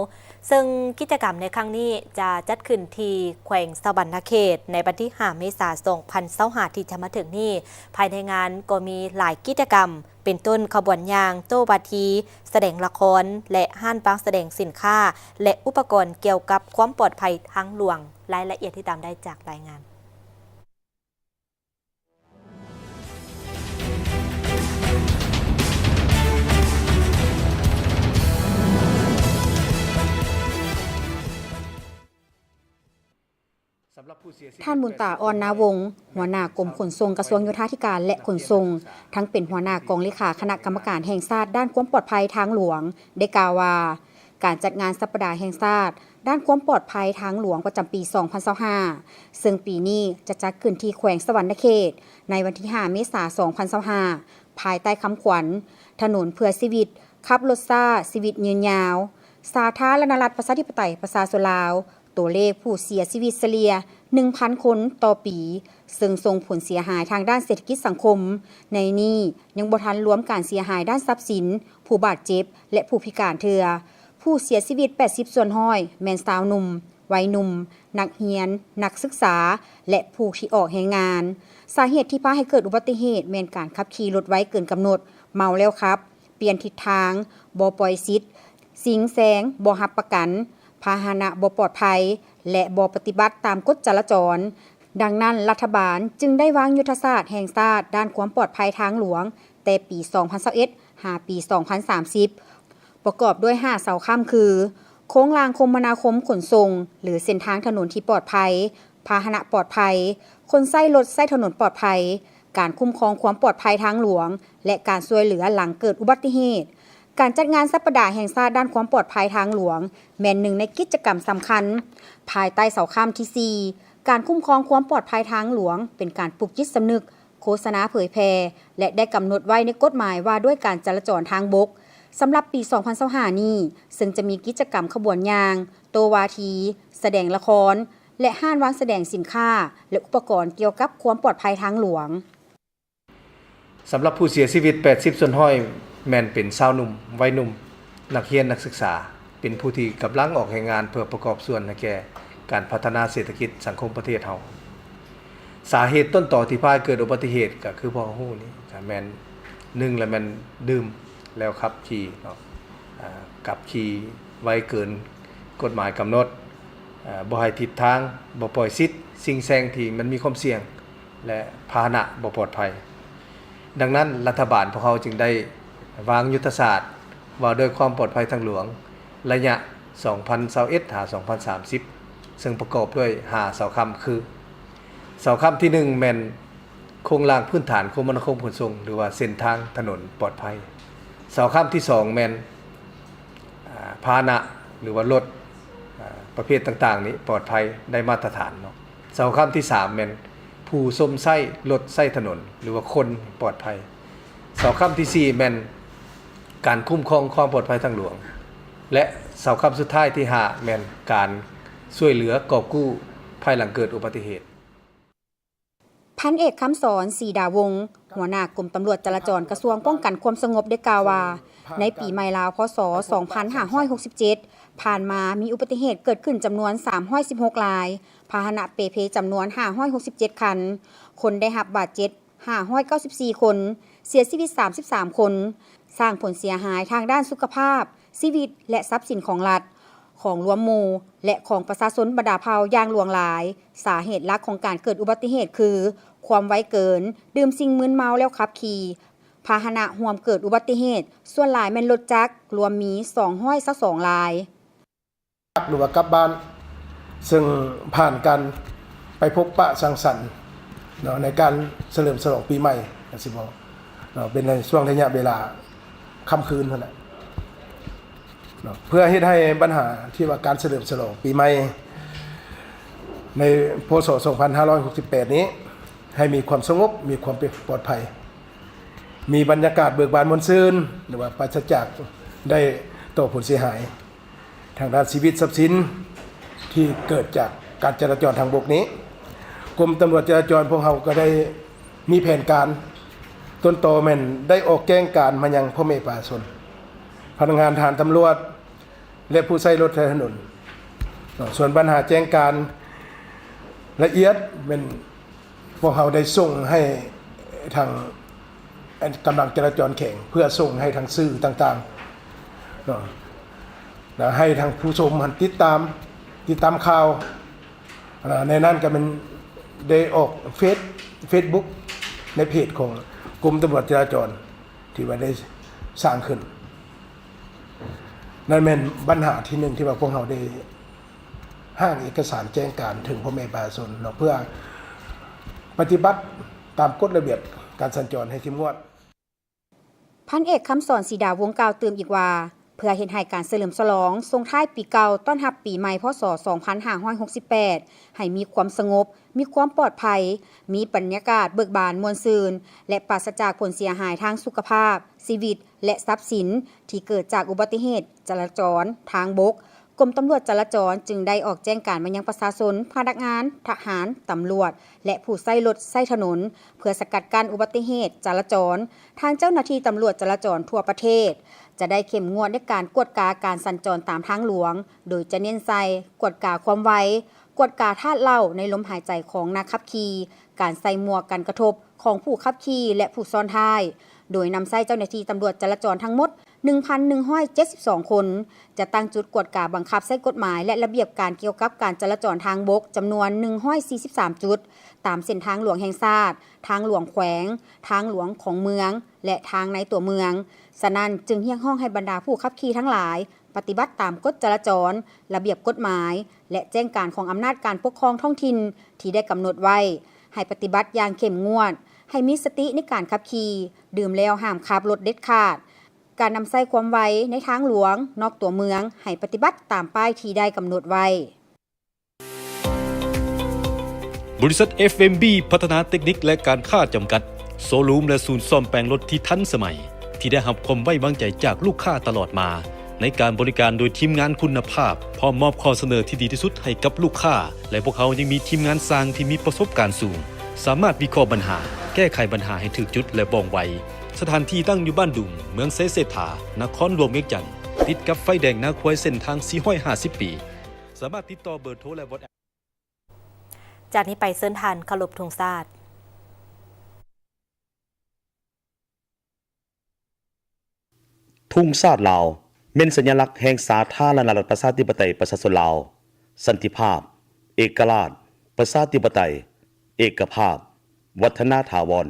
ซึ่งกิจกรรมในครั้งนี้จะจัดขึ้นที่แขวงสะหวรรณเขตในวันที่ 5 เมษายน 2025 ที่จะมาถึงนี้ภายในงานก็มีหลายกิจกรรมเป็นต้นขบวนยางโต้วาทีแสดงละครและห้านบางแสดงสินค้าและอุปกรณ์เกี่ยวกับความปลอดภัยทางหลวงรายละเอียดที่ตามได้จากรายงานท่านบุญตาอ่อนนาวงศ์หัวหน้ากรมขนส่งกระทรวงโยธาธิการและขนส่งทั้งเป็นหัวหน้ากองเลขาคณะกรรมการแห่งชาติด้านความปลอดภัยทางหลวงได้กล่าวว่าการจัดงานสัปดาห์แห่งชาติด้านความปลอดภัยทางหลวงประจำปี 2025 ซึ่งปีนี้จะจัดขึ้นที่แขวงสะหวรรณเขตในวันที่ 5 เมษายน 2025 ภายใต้คำขวัญถนนเพื่อชีวิตขับรถซ่าชีวิตยืนยาวสาธารณรัฐประชาธิปไตยประชาชนลาวตัวเลขผู้เสียชีวิตเฉลี่ย 1,000 คนต่อปี ซึ่งส่งผลเสียหายทางด้านเศรษฐกิจสังคม ในนี้ยังบ่ทันรวมการเสียหายด้านทรัพย์สิน ผู้บาดเจ็บ และผู้พิการเทือผู้เสียชีวิต 80 ส่วนห้อยแม่นสาวหนุ่ม วัยหนุ่ม นักเรียน นักศึกษา และผู้ที่ออกแรงงาน สาเหตุที่พาให้เกิดอุบัติเหตุแม่นการขับขี่รถไวเกินกำหนด เมาแล้วครับ เปลี่ยนทิศทาง บ่ปล่อยสิทธิ์สิงแซง บ่รับประกัน พาหนะบ่ปลอดภัยและบ่ปฏิบัติตามกฎจราจรดังนั้นรัฐบาลจึงได้วางยุทธศาสตร์แห่งชาติด้านความปลอดภัยทางหลวงแต่ปี 2021 หาปี 2030 ประกอบด้วย5เสาค้ำคือโค้งรางคมนาคมขนส่งหรือเส้นทางถนนที่ปลอดภัยพาหนะปลอดภัยคนใช้รถใช้ถนนปลอดภัยการคุ้มครองความปลอดภัยทางหลวงและการช่วยเหลือหลังเกิดอุบัติเหตุ การจัดงานสัปดาห์แห่งชาติด้านความปลอดภัยทางหลวงแม่นหนึ่งในกิจกรรมสำคัญภายใต้เสาข้ามที่ 4 การคุ้มครองความปลอดภัยทางหลวงเป็นการปลุกจิตสำนึกโฆษณาเผยแพร่และได้กำหนดไว้ในกฎหมายว่าด้วยการจราจรทางบกสำหรับปี 2025 นี้ซึ่งจะมีกิจกรรมขบวนยางโตวาทีแสดงละครและห้านวางแสดงสินค้าและอุปกรณ์เกี่ยวกับความปลอดภัยทางหลวงสำหรับผู้เสียชีวิต80ส่วนห้อยแม่นเป็นชาวหนุ่มวัยหนุ่มนักเรียนนักศึกษาเป็นผู้ที่กำลังออกแรงงานเพื่อประกอบส่วนให้แก่การพัฒนาเศรษฐกิจสังคมประเทศเฮาสาเหตุต้นต่อที่พาเกิดอุบัติเหตุก็คือพ่อฮู้นี่แม่น1แล้วแม่นดื่มแล้วขับขี่เนาะกับขี่ไวเกินกฎหมายกำหนดบ่ให้ทิศทางบ่ปล่อยสิทธิ์สิ่งแซงที่มันมีความเสี่ยงและพาหนะบ่ปลอดภัยดังนั้นรัฐบาลพวกเขาจึงได้วางยุทธศาสตร์ว่าด้วยความปลอดภัยทางหลวงระยะ 2021-2030 ซึ่งประกอบด้วย5เสาค้ำคือเสาค้ำที่1แม่นโครงร่างพื้นฐานคมนาคมขนส่งหรือว่าเส้นทางถนนปลอดภัยเสาค้ำที่2แม่นพาหนะหรือว่ารถประเภทต่างๆนี้ปลอดภัยได้มาตรฐานเนาะเสาค้ำที่3แม่นผู้ส้มไส้รถไส้ถนนหรือว่าคนปลอดภัยเสาค้ำที่4แม่นการคุ้มครองความปลอดภัยทางหลวงและเสาค้ำสุดท้ายที่5แม่นการช่วยเหลือกอบกู้ภายหลังเกิดอุบัติเหตุพันเอกคำสอนศรีดาวงศ์หัวหน้ากรมตำรวจจราจรกระทรวงป้องกันความสงบได้กล่าวว่าในปีใหม่ลาวพศ 2567 ผ่านมามีอุบัติเหตุเกิดขึ้นจำนวน316รายพาหนะเปเพจำนวน567คันคนได้รับบาดเจ็บ594คนเสียชีวิต33คนสร้างผลเสียหายทางด้านสุขภาพชีวิตและทรัพย์สินของรัฐของรวมหมู่และของประชาชนบรรดาเผ่าอย่างหลวงหลายสาเหตุหลักของการเกิดอุบัติเหตุคือความไวเกินดื่มสิ่งมึนเมาแล้วขับขี่พาหนะร่วมเกิดอุบัติเหตุส่วนหลายแม่นรถจักรรวมมี222รายหรือว่ากลับบ้านซึ่งผ่านกันไปพบปะสังสรรค์เนาะในการเฉลิมฉลองปีใหม่สิบอกเนาะเป็นในช่วงระยะเวลาค่ำคืนเท่านั้นเนาะเพื่อให้ได้ปัญหาที่ว่าการเฉลิมฉลองปีใหม่ในพ.ศ. 2568 นี้ให้มีความสงบมีความปลอดภัยมีบรรยากาศเบิกบานมวลซื่นหรือว่าปราศจากได้ต่อผลเสียหายทางด้านชีวิตทรัพย์สินที่เกิดจากการจราจรทางบกนี้กรมตำรวจจราจรพวกเราก็ได้มีแผนการต้นตอแม่นได้ออกแจ้งการมายังพ่อแม่ประชาชนพนักงานทหารตำรวจและผู้ใช้รถใช้ถนนส่วนปัญหาแจ้งการละเอียดเป็นพวกเราได้ส่งให้ทางกำลังจราจรแข่งเพื่อส่งให้ทางสื่อต่างๆให้ทางผู้ชมติดตามข่าวในนั้นก็มันได้ออกเฟซบุ๊กในเพจของกรมตำรวจจราจรที่ว่าได้สร้างขึ้นนั่นเป็นปัญหาที่หนึ่งที่ว่าพวกเราได้ห้างเอกสารแจ้งการถึงพ่อแม่ประชาชนเพื่อปฏิบัติตามกฎระเบียบการสัญจรให้เข้มงวดพันเอกคำสอนศรีดาวงศ์กล่าวเติมอีกว่าเพื่อเฮ็ดให้การเฉลิมฉลองส่งท้ายปีเก่าต้อนรับปีใหม่พ.ศ. 2568ให้มีความสงบมีความปลอดภัยมีบรรยากาศเบิกบานม่วนซื่นและปราศจากผลเสียหายทางสุขภาพชีวิตและทรัพย์สินที่เกิดจากอุบัติเหตุจราจรทางบกกรมตำรวจจราจรจึงได้ออกแจ้งการมายังประชาชนพนักงานทหารตำรวจและผู้ใช้รถใช้ถนนเพื่อสกัดกั้นอุบัติเหตุจราจรทางเจ้าหน้าที่ตำรวจจราจรทั่วประเทศจะได้เข้มงวดในการกวดกาการสัญจรตามทางหลวงโดยจะเน้นใส่กวดกาความไวกวดกาธาตุเหล้าในลมหายใจของนักขับขี่การใส่หมวกกันกระทบของผู้ขับขี่และผู้ซ้อนท้ายโดยนำใส่เจ้าหน้าที่ตำรวจจราจรทั้งหมด 1,172 คนจะตั้งจุดกวดกาบังคับใช้กฎหมายและระเบียบการเกี่ยวกับการจราจรทางบกจำนวน143จุดตามเส้นทางหลวงแห่งชาติทางหลวงแขวงทางหลวงของเมืองและทางในตัวเมืองฉะนั้นจึงเรียกร้องให้บรรดาผู้ขับขี่ทั้งหลายปฏิบัติตามกฎจราจรระเบียบกฎหมายและแจ้งการของอำนาจการปกครองท้องถิ่นที่ได้กำหนดไว้ให้ปฏิบัติอย่างเข้มงวดให้มีสติในการขับขี่ดื่มแล้วห้ามขับรถเด็ดขาด การนำใส่ความไวในทางหลวงนอกตัวเมืองให้ปฏิบัติตามป้ายที่ได้กำหนดไว้บริษัท FMB พัฒนาเทคนิคและการค้าจำกัดโซลูมและศูนย์ซ่อมแปลงรถที่ทันสมัยที่ได้รับความไว้วางใจจากลูกค้าตลอดมาในการบริการโดยทีมงานคุณภาพพร้อมมอบข้อเสนอที่ดีที่สุดให้กับลูกค้าและพวกเขายังมีทีมงานสร้างที่มีประสบการณ์สูงสามารถวิเคราะห์ปัญหาแก้ไขปัญหาให้ถูกจุดและว่องไวสถานที่ตั้งอยู่บ้านดุงเมืองเซเสถานครหลวงเวียงจันทน์ติดกับไฟแดงนาควายเส้นทาง450 ปีสามารถติดต่อเบอร์โทรและวอทแอปจากนี้ไปเส้นทานเคารพธงชาติทุ่งชาติลาวเป็นสัญลักษณ์แห่งสาธารณรัฐประชาธิปไตยประชาชนลาวสันติภาพเอกราชประชาธิปไตยเอกภาพวัฒนถาวร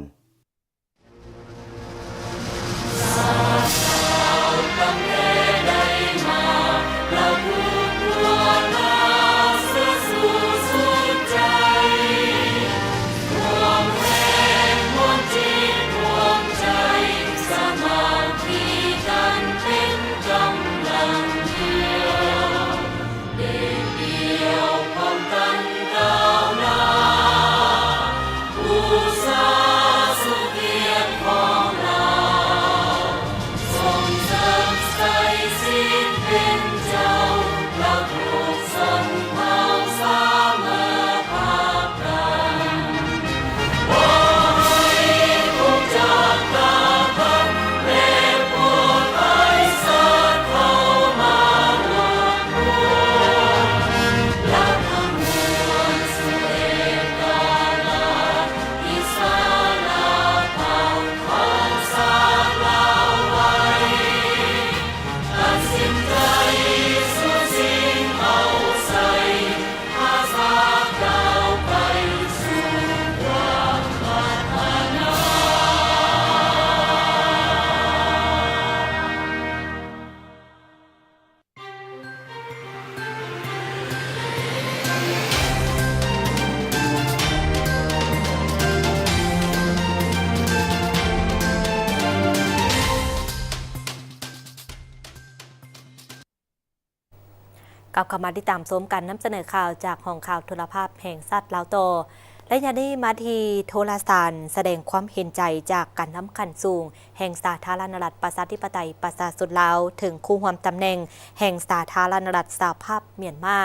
กลับเข้ามาที่ตามชมกันนำเสนอข่าวจากห้องข่าวโทรภาพแห่งชาติลาวโตและยานี้มาที่โทรสารแสดงความเห็นใจจากการนำขันสูงแห่งสาธารณรัฐประชาธิปไตยประชาชนลาวถึงคู่ความตำแหน่งแห่งสาธารณรัฐสหภาพเมียนมา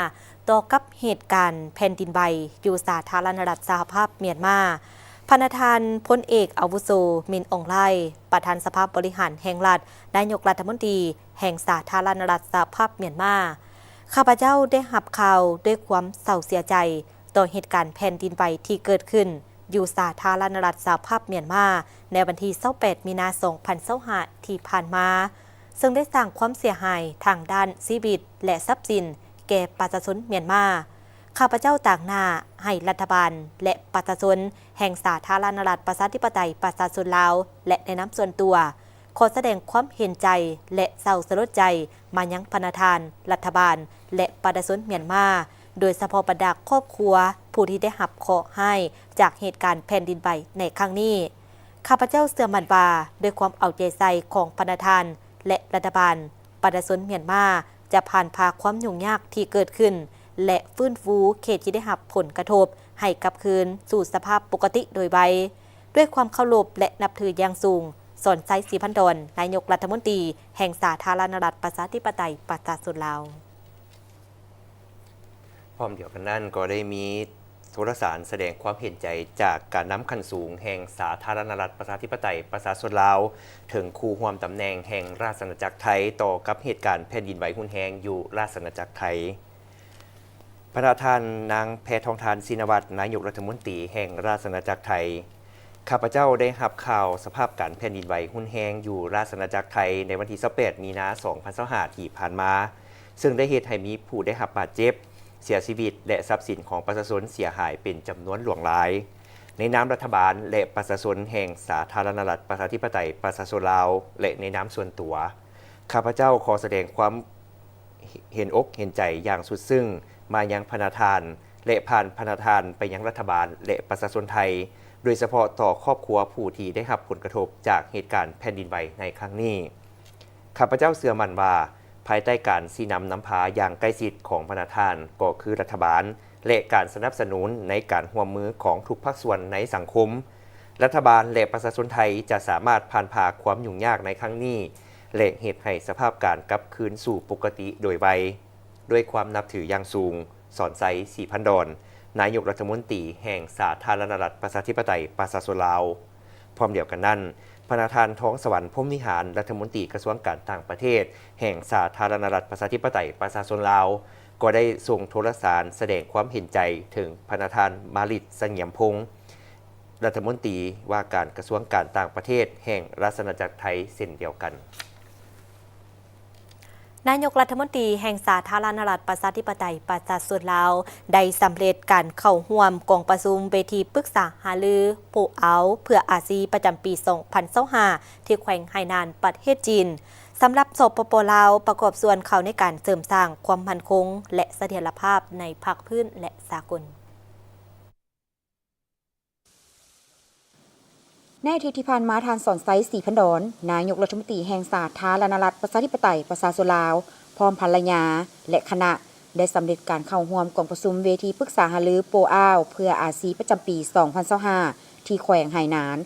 ต่อกับเหตุการณ์แผ่นดินไหวอยู่สาธารณรัฐสหภาพเมียนมาพระธานพลเอกอาวุโสมินอองไลประธานสภาบริหารแห่งรัฐนายกรัฐมนตรีแห่งสาธารณรัฐสหภาพเมียนมาข้าพเจ้าได้รับข่าวด้วยความเศร้าเสียใจต่อเหตุการณ์แผ่นดินไหวที่เกิดขึ้นอยู่สาธารณรัฐสหภาพเมียนมาในวันที่28 มีนาคม 2025 ที่ผ่านมาซึ่งได้สร้างความเสียหายทางด้านชีวิตและทรัพย์สินแก่ประชาชนเมียนมาข้าพเจ้าต่างหน้าให้รัฐบาลและประชาชนแห่งสาธารณรัฐประชาธิปไตยประชาชนลาวและในน้ำส่วนตัวขอแสดงความเห็นใจและเศร้าสลดใจมายังพระธานรัฐบาลและประชาชนเมียนมาโดยเฉพาะบรรดาครอบครัวผู้ที่ได้รับเคราะห์ให้จากเหตุการณ์แผ่นดินไหวในครั้งนี้ข้าพเจ้าเชื่อมั่นว่าด้วยความเอาใจใส่ของพระธานและรัฐบาลประชาชนเมียนมาจะผ่านพาความยุ่งยากที่เกิดขึ้นและฟื้นฟูเขตที่ได้รับผลกระทบให้กลับคืนสู่สภาพปกติโดยไวด้วยความเคารพและนับถืออย่างสูงสนใจศรีพันดอนนายกรัฐมนตรีแห่งสาธารณรัฐประชาธิปไตยประชาชนลาวพร้อมเดียวกันนั้นก็ได้มีโทรสารแสดงความเห็นใจจากการนำขั้นสูงแห่งสาธารณรัฐประชาธิปไตยประชาชนลาวถึงคู่ความตำแหน่งแห่งราชอาณาจักรไทยต่อกับเหตุการณ์แผ่นดินไหวรุนแรงอยู่ราชอาณาจักรไทยประธานนางแพทองธารศินวัตรนายกรัฐมนตรีแห่งราชอาณาจักรไทยข้าพเจ้าได้รับข่าวสภาพการแผ่นดินไหวรุนแรงอยู่ราชอาณาจักรไทยในวันที่28 มีนาคม 2025 ที่ผ่านมาซึ่งได้เหตุให้มีผู้ได้รับบาดเจ็บเสียชีวิตและทรัพย์สินของประชาชนเสียหายเป็นจำนวนหลวงหลายในนามรัฐบาลและประชาชนแห่งสาธารณรัฐประชาธิปไตยประชาชนลาวและในนามส่วนตัวข้าพเจ้าขอแสดงความเห็นอกเห็นใจอย่างสุดซึ้งมายังพระธานและผ่านพระธานไปยังรัฐบาลและประชาชนไทยโดยเฉพาะต่อครอบครัวผู้ที่ได้รับผลกระทบจากเหตุการณ์แผ่นดินไหวในครั้งนี้ ข้าพเจ้าเชื่อมั่นว่าภายใต้การสีนำนำพาอย่างใกล้ชิดของพนักงานก็คือรัฐบาลและการสนับสนุนในการร่วมมือของทุกภาคส่วนในสังคมรัฐบาลและประชาชนไทยจะสามารถผ่านผ่าความยุ่งยากในครั้งนี้และเหตุให้สภาพการกลับคืนสู่ปกติโดยไวด้วยความนับถืออย่างสูงสอนไซศรีพันดรนายกรัฐมนตรีแห่งสาธารณรัฐประชาธิปไตยประชาชนลาวพร้อมเดียวกันนั้นพระประธานท้องสวรรค์พรหมวิหารรัฐมนตรีกระทรวงการต่างประเทศแห่งสาธารณรัฐประชาธิปไตยประชาชนลาวก็ได้ส่งโทรสารแสดงความเห็นใจถึงพระประธานมาลิตเสงี่ยมพงษ์รัฐมนตรีว่าการกระทรวงการต่างประเทศแห่งราชอาณาจักรไทยเช่นเดียวกันนายกรัฐมนตรีแห่งสาธารณรัฐประชาธิปไตยประชาชนลาวได้สำเร็จการเข้าร่วมกองประชุมเวทีปรึกษาหารือโปเอาเพื่ออาซีประจำปี 2025 ที่แขวงไหหนานประเทศจีนสำหรับสปป.ลาวประกอบส่วนเข้าในการเสริมสร้างความมั่นคงและเสถียรภาพในภาคพื้นและสากลในอาทิตย์ที่ผ่านมาทานสอนไซศรีพันดรนายกรัฐมนตรีแห่งสาธารณรัฐประชาธิปไตยประชาชนลาวพร้อมภรรยาและคณะได้สำเร็จการเข้าร่วมกองประชุมเวทีปรึกษาหารือโปอ้าวเพื่ออาซีประจำปี 2025 ที่แขวงไหหนาน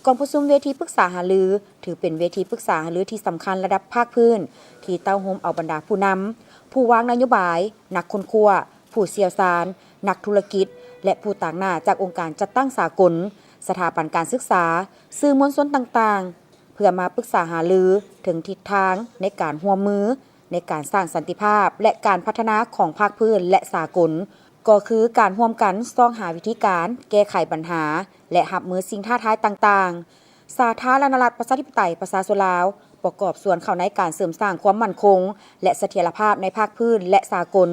กองประชุมเวทีปรึกษาหารือถือเป็นเวทีปรึกษาหารือที่สำคัญระดับภาคพื้นที่เต้าโฮมเอาบรรดาผู้นำผู้วางนโยบายนักค้นคว้าผู้เชี่ยวชาญนักธุรกิจและผู้ต่างหน้าจากองค์การจัดตั้งสากลสถาบันการศึกษาสื่อมวลชนต่างๆเพื่อมาปรึกษาหารือถึงทิศทางในการร่วมมือในการสร้างสันติภาพและการพัฒนาของภาคพื้นและสากลก็คือการร่วมกันซ่องหาวิธีการแก้ไขปัญหาและรับมือสิ่งท้าทายต่างๆสาธารณรัฐประชาธิปไตยประชาชนลาวประกอบส่วนเข้าในการเสริมสร้างความมั่นคงและเสถียรภาพในภาคพื้นและสากล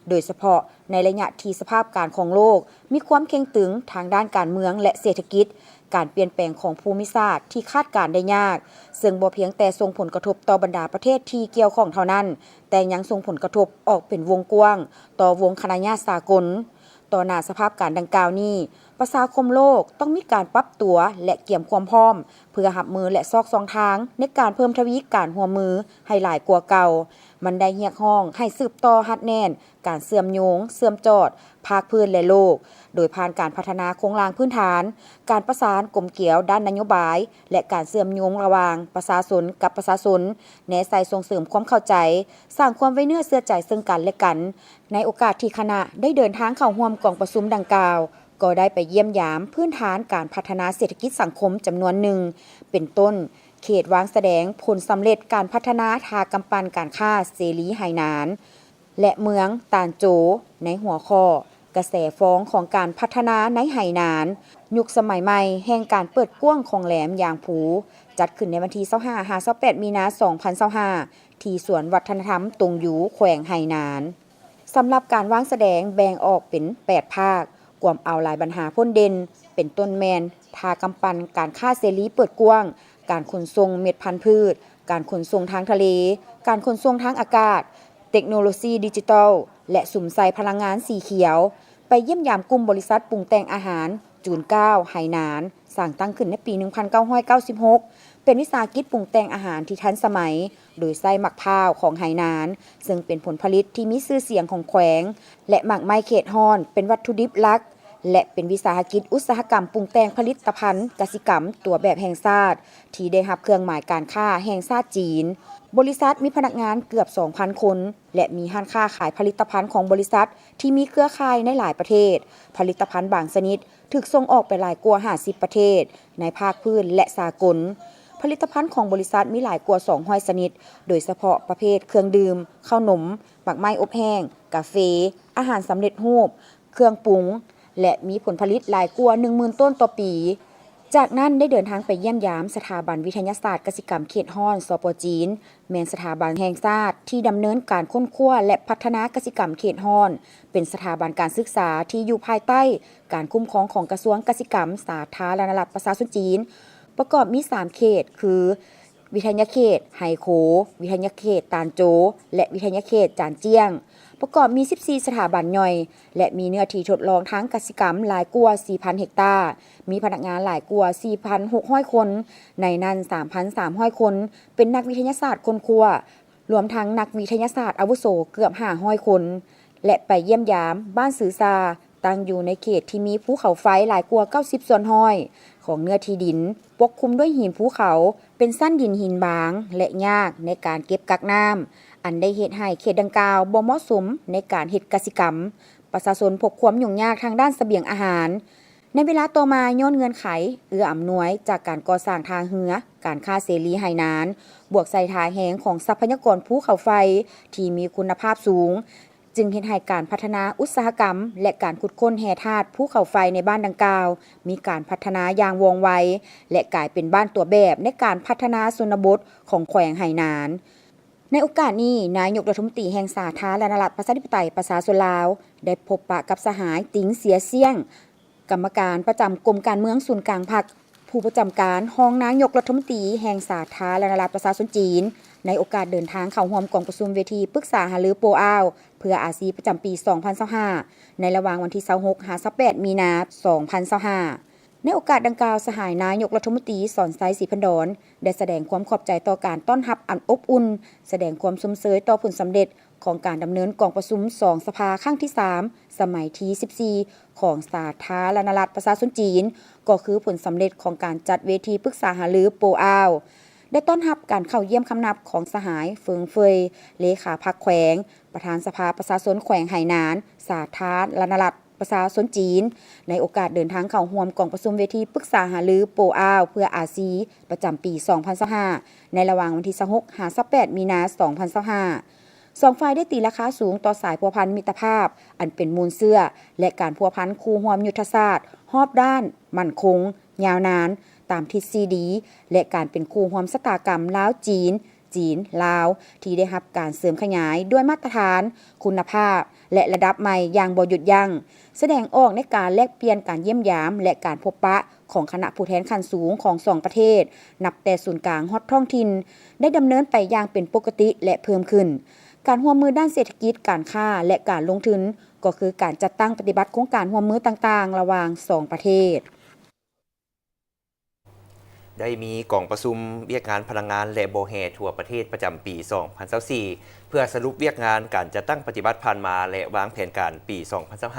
โดยเฉพาะในระยะที่สภาพการของโลกมีความเข่งตึงทางด้านการเมืองและเศรษฐกิจการเปลี่ยนแปลงของภูมิศาสตร์ที่คาดการณ์ได้ยากซึ่งบ่เพียงแต่ส่งผลกระทบต่อบรรดาประเทศที่เกี่ยวข้องเท่านั้นแต่ยังส่งผลกระทบออกเป็นวงกว้างต่อวงคณะญาติสากลต่อหน้าสภาพการดังกล่าวนี้ประชาคมโลกต้องมีการปรับตัวและเตรียมความพร้อมเพื่อรับมือและซอกซองทางในการเพิ่มทวีการร่วมมือให้หลายกว่าเก่ามันได้เรียกร้องให้สืบต่อฮัดแน่นการเชื่อมโยงเชื่อมจอดภาคพื้นและโลกโดยผ่านการพัฒนาโครงสร้างพื้นฐานการประสานกลมเกลียวด้านนโยบายและการเชื่อมโยงระหว่างประชาชนกับประชาชนแนใส่ส่งเสริมความเข้าใจสร้างความไว้เนื้อเชื่อใจซึ่งกันและกันในโอกาสที่คณะได้เดินทางเข้าร่วมกองประชุมดังกล่าวก็ได้ไปเยี่ยมยามพื้นฐานการพัฒนาเศรษฐกิจสังคมจำนวนหนึ่งเป็นต้นเขตวางแสดงผลสำเร็จการพัฒนาทางกำปั้นการค้าเสรีไหหนานและเมืองตานโจในหัวข้อกระแสฟ้องของการพัฒนาในไหหนานยุคสมัยใหม่แห่งการเปิดกว้างของแหลมยางผูจัดขึ้นในวันที่ 25-28 มีนาคม 2025 ที่สวนวัฒนธรรมตงหยูแขวงไหหนานสำหรับการวางแสดงแบ่งออกเป็น 8 ภาคกวมเอาหลายปัญหาพ้นเด่นเป็นต้นแมนทากำปั้นการค้าเสรีเปิดกว้างการขนส่งเม็ดพันธุ์พืชการขนส่งทางทะเลการขนส่งทางอากาศเทคโนโลยีดิจิทัลและสุ่มใส่พลังงานสีเขียวไปเยี่ยมยามกลุ่มบริษัทปรุงแต่งอาหารจูน9ไหหนานสร้างตั้งขึ้นในปี 1996 เป็นวิสาหกิจปรุงแต่งอาหารที่ทันสมัยโดยใส่หมักพร้าวของไหหนานซึ่งเป็นผลผลิตที่มีชื่อเสียงของแขวงและหมักไม้เขตฮ้อนเป็นวัตถุดิบหลักและเป็นวิสาหกิจอุตสาหกรรมปรุงแต่งผลิตภัณฑ์กสิกรรมตัวแบบแห่งชาติที่ได้รับเครื่องหมายการค้าแห่งชาติจีนบริษัทมีพนักงานเกือบ 2,000 คนและมีห้างค้าขายผลิตภัณฑ์ของบริษัทที่มีเครือข่ายในหลายประเทศผลิตภัณฑ์บางชนิดถูกส่งออกไปหลายกว่า50ประเทศในภาคพื้นและสากลผลิตภัณฑ์ของบริษัทมีหลายกว่า200ชนิดโดยเฉพาะประเภทเครื่องดื่มข้าวหนมหมักไม้อบแห้งกาแฟอาหารสำเร็จรูปเครื่องปรุงและมีผลผลิตหลายกว่า 10,000 ต้นต่อปีจากนั้นได้เดินทางไปเยี่ยมยามสถาบันวิทยาศาสตร์กสิกรรมเขตฮ้อนสป.จีนแม่นสถาบันแห่งชาติที่ดำเนินการค้นคว้าและพัฒนากสิกรรมเขตฮ้อนเป็นสถาบันการศึกษาที่อยู่ภายใต้การคุ้มครองของกระทรวงกสิกรรมสาธารณรัฐประชาชนจีนประกอบมี3เขตคือวิทยาเขตไหโขวิทยาเขตตานโจและวิทยาเขตจานเจียง ประกอบมี 14 สถาบันย่อยและมีเนื้อที่ทดลองทางกสิกรรมหลายกว่า 4,000 เฮกตาร์มีพนักงานหลายกว่า 4,600 คนในนั้น 3,300 คนเป็นนักวิทยาศาสตร์คนครัวรวมทั้งนักวิทยาศาสตร์อาวุโสเกือบ500 คนและไปเยี่ยมยามบ้านสือซาตั้งอยู่ในเขตที่มีภูเขาไฟหลายกว่า90ส่วนห้อยของเนื้อที่ดินปกคลุมด้วยหินภูเขาเป็นสั้นดินหินบางและยากในการเก็บกักน้ำอันได้เฮ็ดให้เขตดังกล่าวบ่เหมาะสมในการเฮ็ดกสิกรรมประชาชนพบความยุ่งยากทางด้านเสบียงอาหารในเวลาต่อมาย้อนเงื่อนไขเอื้ออำนวยจากการก่อสร้างทางเรือการค้าเสรีไหหนานบวกใส่ทาแหงของทรัพยากรภูเขาไฟที่มีคุณภาพสูงจึงเห็นให้การพัฒนาอุตสาหกรรมและการขุดค้นแร่ธาตุภูเขาไฟในบ้านดังกล่าวมีการพัฒนาอย่างว่องไวและกลายเป็นบ้านตัวแบบในการพัฒนาชนบทของแขวงไหหนานในโอกาสนี้นายกรัฐมนตรีแห่งสาธารณรัฐประชาธิปไตยประชาชนลาวได้พบปะกับสหายติ๋งเสียเซี่ยงกรรมการประจำกรมการเมืองศูนย์กลางพรรคผู้ประจำการห้องนายกรัฐมนตรีแห่งสาธารณรัฐประชาชนจีนในโอกาสเดินทางเข้าร่วมกองประชุมเวทีปรึกษาหารือโปอ้าวเพื่ออาซีประจำปี 2025 ในระหว่างวันที่ 26-28 มีนาคม 2025 ในโอกาสดังกล่าวสหายนายกรัฐมนตรีสอนไซศรีพันดอนได้แสดงความขอบใจต่อการต้อนรับอันอบอุ่นแสดงความสมเสยต่อผลสำเร็จของการดำเนินกองประชุม2สภาครั้งที่ 3 สมัยที่ 14 ของสาธารณรัฐประชาชนจีนก็คือผลสำเร็จของการจัดเวทีปรึกษาหารือโปอ้าวได้ต้อนรับการเข้าเยี่ยมคำนับของสหายเฟิงเฟยเลขาพรรคแขวงประธานสภาประชาชนแขวงไหหนานสาธารณรัฐประชาชนจีนในโอกาสเดินทางเข้าร่วมกองประชุมเวทีปรึกษาหารือโปอ้าวเพื่ออาซีประจำปี 2025 ในระหว่างวันที่ 26-28 มีนาคม 2025 สองฝ่ายได้ตีราคาสูงต่อสายพัวพันมิตรภาพอันเป็นมูลเสื้อและการพัวพันคู่ร่วมยุทธศาสตร์รอบด้านมั่นคงยาวนานตามทฤษฎีและการเป็นคู่ร่วมชะตากรรมลาวจีนลาวที่ได้รับการเสริมขยายด้วยมาตรฐานคุณภาพและระดับใหม่อย่างบ่หยุดยั้งแสดงออกในการแลกเปลี่ยนการเยี่ยมยามและการพบปะของคณะผู้แทนขั้นสูงของ2ประเทศนับแต่ศูนย์กลางฮอดท้องถิ่นได้ดำเนินไปอย่างเป็นปกติและเพิ่มขึ้นการร่วมมือด้านเศรษฐกิจการค้าและการลงทุนก็คือการจัดตั้งปฏิบัติโครงการร่วมมือต่างๆระหว่าง2ประเทศได้มีกล่องประชุมเวียกงานพลังงานและโบแฮทั่วประเทศประจำปี 2024 เพื่อสรุปเวียกงานการจัดตั้งปฏิบัติผ่านมาและวางแผนการปี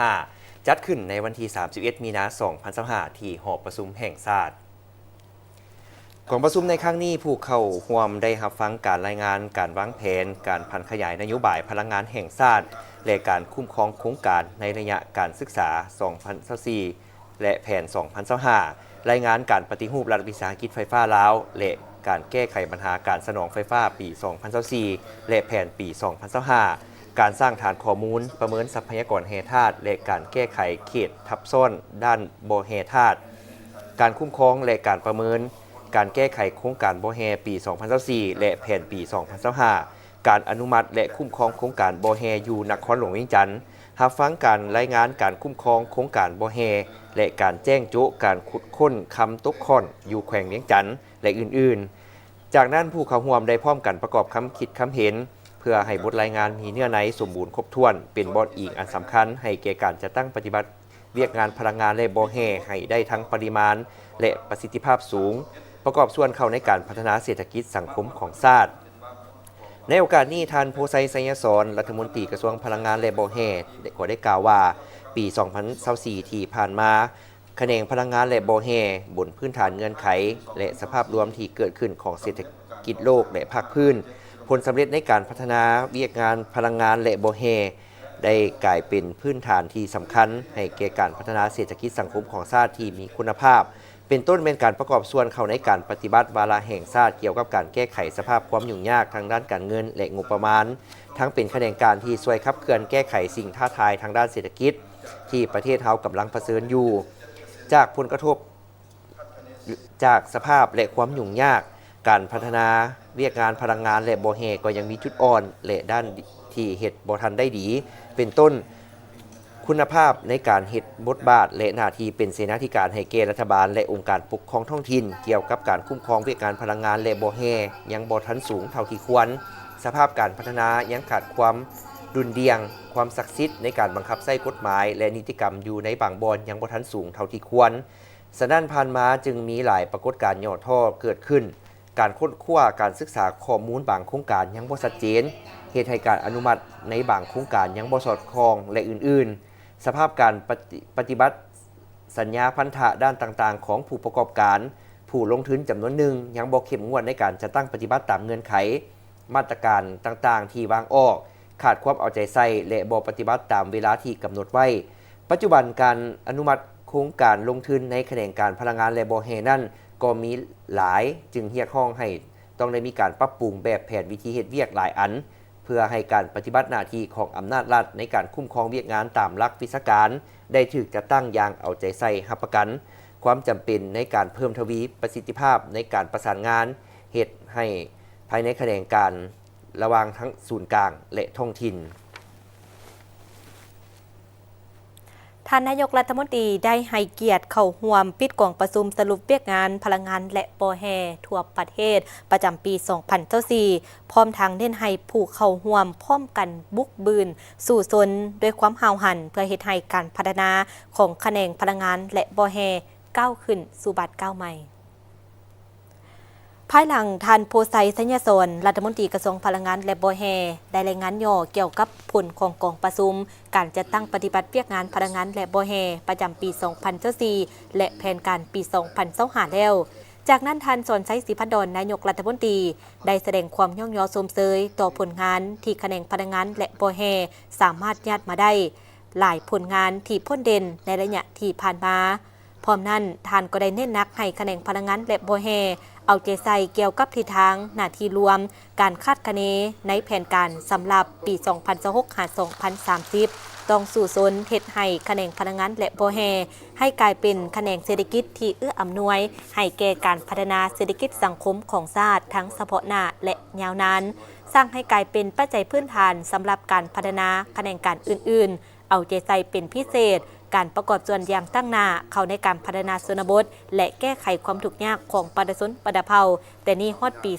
2025 จัดขึ้นในวันที่ 31 มีนาคม 2025 ที่หอประชุมแห่งชาติกล่องประชุมในครั้งนี้ผู้เข้าร่วมได้รับฟังการรายงานการวางแผนการพันขยายนโยบายพลังงานแห่งชาติและการคุ้มครองโครงการในระยะการศึกษา 2024 และแผน 2025 รายงานการปฏิรูปรัฐวิสาหกิจไฟฟ้าลาวและการแก้ไขปัญหาการสนองไฟฟ้าปี 2024 และแผนปี 2025 การสร้างฐานข้อมูลประเมินทรัพยากรแร่ธาตุและการแก้ไขเขตทับซ้อนด้านบ่อแร่ธาตุการคุ้มครองและการประเมินการแก้ไขโครงการบ่อแร่ปี 2024 และแผนปี 2025 การอนุมัติและคุ้มครองโครงการบ่อแร่อยู่นครหลวงเวียงจันทน์รับฟังการรายงานการคุ้มครองโครงการบ่อแร่และการแจ้งจุการขุดค้นคำตกค้อนอยู่แขวงเวียงจันทน์และอื่นๆจากนั้นผู้เข้าร่วมได้พร้อมกันประกอบคำคิดคำเห็นเพื่อให้บทรายงานมีเนื้อในสมบูรณ์ครบถ้วนเป็นบทอีกอันสำคัญให้แก่การจัดตั้งปฏิบัติเวียกงานพลังงานและบ่อแร่ให้ได้ทั้งปริมาณและประสิทธิภาพสูงประกอบส่วนเข้าในการพัฒนาเศรษฐกิจสังคมของชาติในโอกาสนี้ท่านโพไซไซยศรรัฐมนตรีกระทรวงพลังงานและบ่อแร่ก็ได้กล่าวว่าปี 2024 ที่ผ่านมาแขนงพลังงานและบ่อแร่บนพื้นฐานเงื่อนไขและสภาพรวมที่เกิดขึ้นของเศรษฐกิจโลกและภาคพื้นผลสำเร็จในการพัฒนาเวียกงานพลังงานและบ่อแร่ได้กลายเป็นพื้นฐานที่สำคัญให้แก่การพัฒนาเศรษฐกิจสังคมของชาติที่มีคุณภาพเป็นต้นเป็นการประกอบส่วนเข้าในการปฏิบัติวาระแห่งชาติเกี่ยวกับการแก้ไขสภาพความยุ่งยากทางด้านการเงินและงบประมาณทั้งเป็นแขนงการที่ช่วยขับเคลื่อนแก้ไขสิ่งท้าทายทางด้านเศรษฐกิจที่ประเทศเฮากำลังเผชิญอยู่จากผลกระทบจากสภาพและความยุ่งยากการพัฒนาเวียกงานพลังงานและบ่อแร่ก็ยังมีจุดอ่อนและด้านที่เฮ็ดบ่ทันได้ดีเป็นต้นคุณภาพในการเฮ็ดบทบาทและหน้าที่เป็นเสนาธิการให้แก่รัฐบาลและองค์การปกครองท้องถิ่นเกี่ยวกับการคุ้มครองเวียกงานพลังงานและบ่อแร่ยังบ่ทันสูงเท่าที่ควรสภาพการพัฒนายังขาดความ ดุลเดียงความศักดิ์สิทธิ์ในการบังคับใช้กฎหมายและนิติกรรมอยู่ในบางบอนยังบ่ทันสูงเท่าที่ควรฉะนั้นผ่านมาจึงมีหลายปรากฏการณ์ย่อท่อเกิดขึ้นการค้นคว้าการศึกษาข้อมูลบางโครงการยังบ่ชัดเจนเหตุให้การอนุมัติในบางโครงการยังบ่สอดคล้องและอื่นๆสภาพการปฏิบัติสัญญาพันธะด้านต่างๆของผู้ประกอบการผู้ลงทุนจำนวนหนึ่งยังบ่เข้มงวดในการจะตั้งปฏิบัติตามเงื่อนไขมาตรการต่างๆที่วางออกขาดความเอาใจใส่และบ่ปฏิบัติตามเวลาที่กำหนดไว้ปัจจุบันการอนุมัติโครงการลงทุนในแขนงการพลังงานและบ่อแห่นั่นก็มีหลายจึงเรียกร้องให้ต้องได้มีการปรับปรุงแบบแผนวิธีเฮ็ดเวียกหลายอันเพื่อให้การปฏิบัติหน้าที่ของอำนาจรัฐในการคุ้มครองเวียกงานตามหลักวิชาการได้ถูกจัดตั้งอย่างเอาใจใส่รับประกันความจำเป็นในการเพิ่มทวีประสิทธิภาพในการประสานงานเฮ็ดให้ภายในแขนงการระหว่างทั้งศูนย์กลางและท้องถิ่นท่านนายกรัฐมนตรีได้ให้เกียรติเข้าร่วมปิดกล่องประชุมสรุปเวียกงานพลังงานและปอแฮทั่วประเทศประจำปี 2024 พร้อมทางเน้นให้ผู้เข้าร่วมพร้อมกันบุกบืนสู่ซนด้วยความห้าวหันเพื่อเฮ็ดให้การพัฒนาของแขนงพลังงานและปอแฮก้าวขึ้นสู่บัดก้าวใหม่ภายหลังท่านโพไซสัญญาสนรัฐมนตรีกระทรวงพลังงานและบ่อแฮได้รายงานย่อเกี่ยวกับผลของกองประชุมการจัดตั้งปฏิบัติเวียกงานพลังงานและบ่อแฮประจำปี 2024 และแผนการปี 2025 แล้วจากนั้นท่านสอนชัยศรีพันดรนายกรัฐมนตรีได้แสดงความย่องยอชมเชยต่อผลงานที่แขนงพลังงานและบ่อแฮสามารถยัดมาได้หลายผลงานที่พ้นเด่นในระยะที่ผ่านมาพร้อมนั้นท่านก็ได้เน้นหนักให้แขนงพลังงานและบ่อแฮเอาใจใส่เกี่ยวกับทิศทางหน้าที่รวมการคาดคะเนในแผนการสำหรับปี 2026-2030 ต้องสู่ซนเฮ็ดให้แขนงพลังงานและบ่อแฮให้กลายเป็นแขนงเศรษฐกิจที่เอื้ออำนวยให้แก่การพัฒนาเศรษฐกิจสังคมของชาติทั้งเฉพาะหน้าและยาวนานสร้างให้กลายเป็นปัจจัยพื้นฐานสำหรับการพัฒนาแขนงการอื่นๆเอาใจใส่เป็นพิเศษการประกอบส่วนอย่างตั้งหน้าเข้าในการพัฒนาชนบทและแก้ไขความทุกข์ยากของประชาชนประดาเผาแต่นี่ฮอดปี